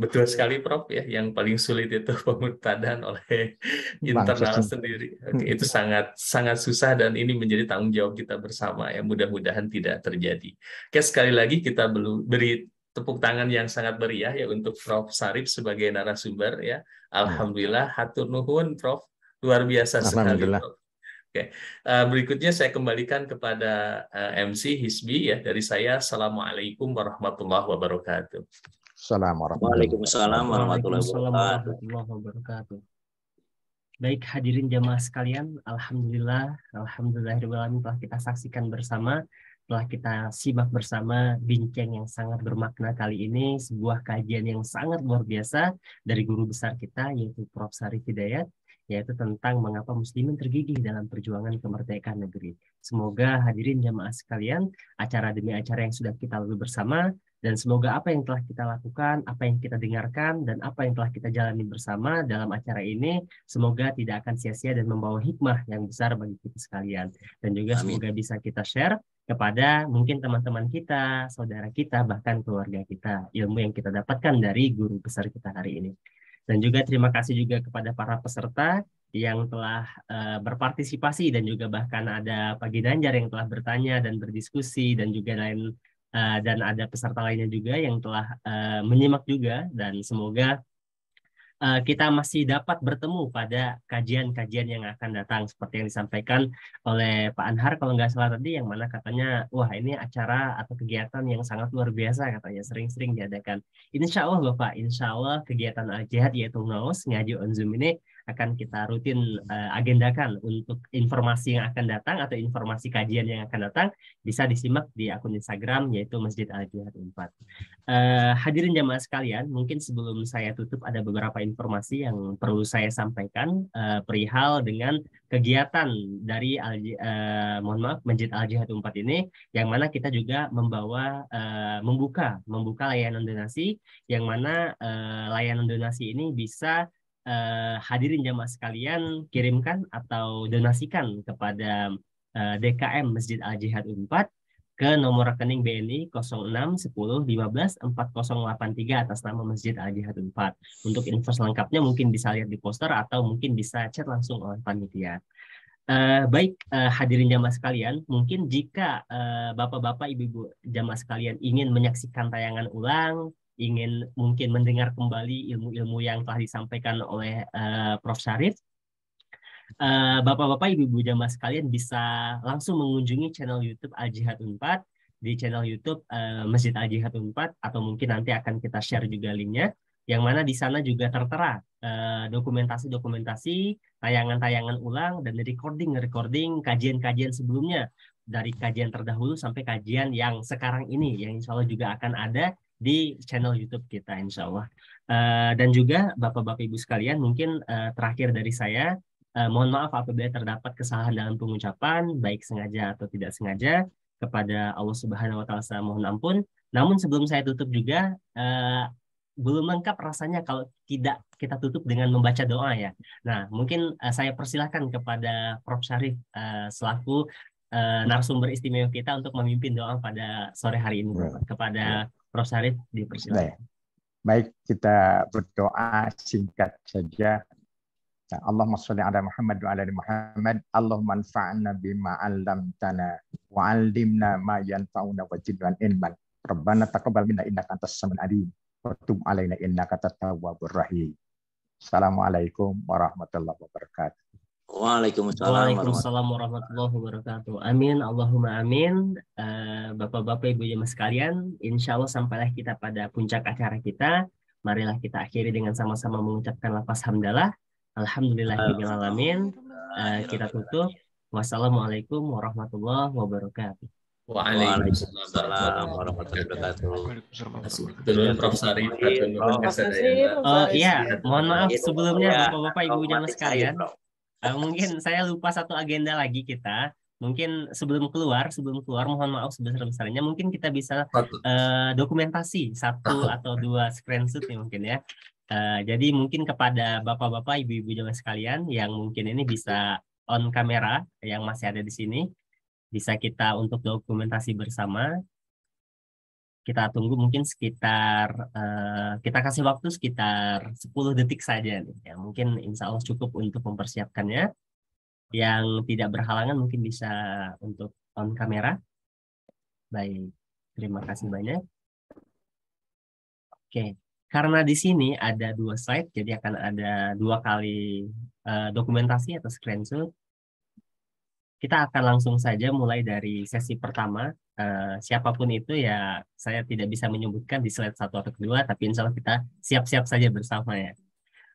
Betul sekali, Prof. Ya, yang paling sulit itu pemurtadan oleh internal sendiri. Oke, itu sangat susah, dan ini menjadi tanggung jawab kita bersama. Ya, mudah-mudahan tidak terjadi. Oke, sekali lagi kita beri tepuk tangan yang sangat meriah ya untuk Prof. Syarif sebagai narasumber ya. Alhamdulillah, hatur nuhun Prof. Luar biasa sekali, Prof. Oke. Berikutnya saya kembalikan kepada MC Hisbi ya, dari saya. Assalamualaikum warahmatullahi wabarakatuh. Waalaikumsalam warahmatullahi wabarakatuh. Baik, hadirin jamaah sekalian, alhamdulillahirrahmanirrahim, telah kita saksikan bersama, telah kita simak bersama bincang yang sangat bermakna kali ini, sebuah kajian yang sangat luar biasa dari guru besar kita, yaitu Prof. Syarif Hidayat, yaitu tentang mengapa muslimin tergigih dalam perjuangan kemerdekaan negeri. Semoga hadirin jamaah sekalian, acara demi acara yang sudah kita lalui bersama, dan semoga apa yang telah kita lakukan, apa yang kita dengarkan, dan apa yang telah kita jalani bersama dalam acara ini, semoga tidak akan sia-sia dan membawa hikmah yang besar bagi kita sekalian. Dan juga semoga bisa kita share kepada mungkin teman-teman kita, saudara kita, bahkan keluarga kita, ilmu yang kita dapatkan dari guru besar kita hari ini. Dan juga terima kasih juga kepada para peserta yang telah berpartisipasi, dan juga bahkan ada Pak Ginanjar yang telah bertanya dan berdiskusi, dan juga dan ada peserta lainnya juga yang telah menyimak juga, dan semoga kita masih dapat bertemu pada kajian-kajian yang akan datang seperti yang disampaikan oleh Pak Anhar kalau nggak salah tadi, yang mana katanya wah ini acara atau kegiatan yang sangat luar biasa, katanya sering-sering diadakan. Insya Allah Bapak, insya Allah kegiatan Al-Jihad yaitu Ngaus Ngaji on Zoom ini akan kita rutin agendakan untuk informasi yang akan datang atau informasi kajian yang akan datang bisa disimak di akun Instagram yaitu Masjid Al-Jihad 4. Hadirin jamaah sekalian, mungkin sebelum saya tutup ada beberapa informasi yang perlu saya sampaikan perihal dengan kegiatan dari Masjid Al-Jihad 4 ini, yang mana kita juga membuka layanan donasi, yang mana layanan donasi ini bisa hadirin jamaah sekalian kirimkan atau donasikan kepada DKM Masjid Al-Jihad 4 ke nomor rekening BNI 06 10 15 4083 atas nama Masjid Al-Jihad 4. Untuk info selengkapnya mungkin bisa lihat di poster atau mungkin bisa chat langsung oleh panitia. Baik, hadirin jamaah sekalian, mungkin jika bapak-bapak, ibu-ibu jamaah sekalian ingin menyaksikan tayangan ulang, ingin mungkin mendengar kembali ilmu-ilmu yang telah disampaikan oleh Prof. Syarif, bapak-bapak, ibu-ibu jamaah sekalian bisa langsung mengunjungi channel YouTube Al-Jihad 4, di channel YouTube Masjid Al-Jihad 4, atau mungkin nanti akan kita share juga linknya. yang mana di sana juga tertera dokumentasi-dokumentasi, tayangan-tayangan ulang, dan recording kajian-kajian sebelumnya, dari kajian terdahulu sampai kajian yang sekarang ini, yang insya Allah juga akan ada di channel YouTube kita, insya Allah. Dan juga Bapak-Bapak Ibu sekalian, mungkin terakhir dari saya, mohon maaf apabila terdapat kesalahan dalam pengucapan, baik sengaja atau tidak sengaja. Kepada Allah Subhanahu wa Ta'ala saya mohon ampun. Namun sebelum saya tutup juga, belum lengkap rasanya kalau tidak kita tutup dengan membaca doa ya. Nah, mungkin saya persilahkan kepada Prof. Syarif selaku narasumber istimewa kita untuk memimpin doa pada sore hari ini, Bapak. Kepada Prof. Syarif dipersilakan. Baik, kita berdoa singkat saja. Allahumma sholli ala Muhammad wa ala ali Muhammad. Allahumma anfa'na bima 'allamtana wa 'allimna ma yanfa'una wa zidna ilman. Rabbana taqabbal minna innaka antas samiul 'alim wa tub 'alaina innaka antat tawwabur rahim. Assalamualaikum warahmatullahi wabarakatuh. Waalaikumsalam warahmatullahi wabarakatuh. Amin, Allahumma amin. Bapak-bapak, Ibu jemaah sekalian, insya Allah sampailah kita pada puncak acara kita. Marilah kita akhiri dengan sama-sama mengucapkan lafaz hamdalah. Alhamdulillahirabbil alamin. Kita tutup. Wassalamualaikum warahmatullahi wabarakatuh. Waalaikumsalam warahmatullahi wabarakatuh. Dulu Prof. Syarif. Oh iya, mohon maaf sebelumnya Bapak-bapak, Ibu jemaah sekalian. Mungkin saya lupa satu agenda lagi kita. Mungkin sebelum keluar mohon maaf sebesar-besarnya. Mungkin kita bisa dokumentasi 1 atau 2 screenshot ya mungkin ya. Jadi mungkin kepada bapak-bapak, ibu-ibu jemaah sekalian yang mungkin ini bisa on kamera yang masih ada di sini, bisa kita untuk dokumentasi bersama. Kita tunggu mungkin sekitar kita kasih waktu sekitar 10 detik saja nih. Ya, mungkin insya Allah cukup untuk mempersiapkannya. Yang tidak berhalangan mungkin bisa untuk on kamera. Baik, terima kasih banyak. Oke. Karena di sini ada 2 slide, jadi akan ada 2 kali dokumentasi atau screenshot. Kita akan langsung saja mulai dari sesi pertama. Siapapun itu ya, saya tidak bisa menyebutkan di slide 1 atau kedua, tapi insya Allah kita siap-siap saja bersama ya.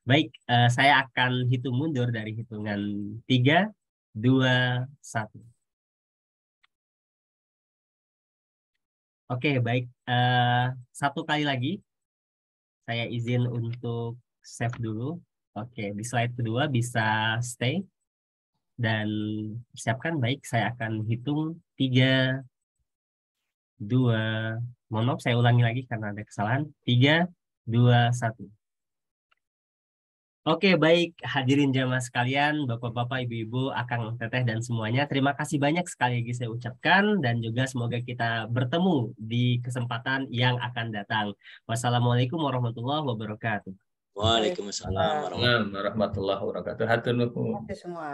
Baik, saya akan hitung mundur dari hitungan 3, 2, 1. Oke, baik. 1 kali lagi. Saya izin untuk save dulu. Oke, di slide kedua bisa stay. Dan siapkan, baik, saya akan hitung 3, 2, mohon maaf saya ulangi lagi karena ada kesalahan. 3, 2, 1. Oke, baik, hadirin jamaah sekalian, bapak-bapak, ibu-ibu, akang, teteh, dan semuanya. Terima kasih banyak sekali lagi saya ucapkan, dan juga semoga kita bertemu di kesempatan yang akan datang. Wassalamualaikum warahmatullahi wabarakatuh. Waalaikumsalam warahmatullahi wabarakatuh. Warahmatullahi wabarakatuh. Hatur nuhun. Terima kasih semua.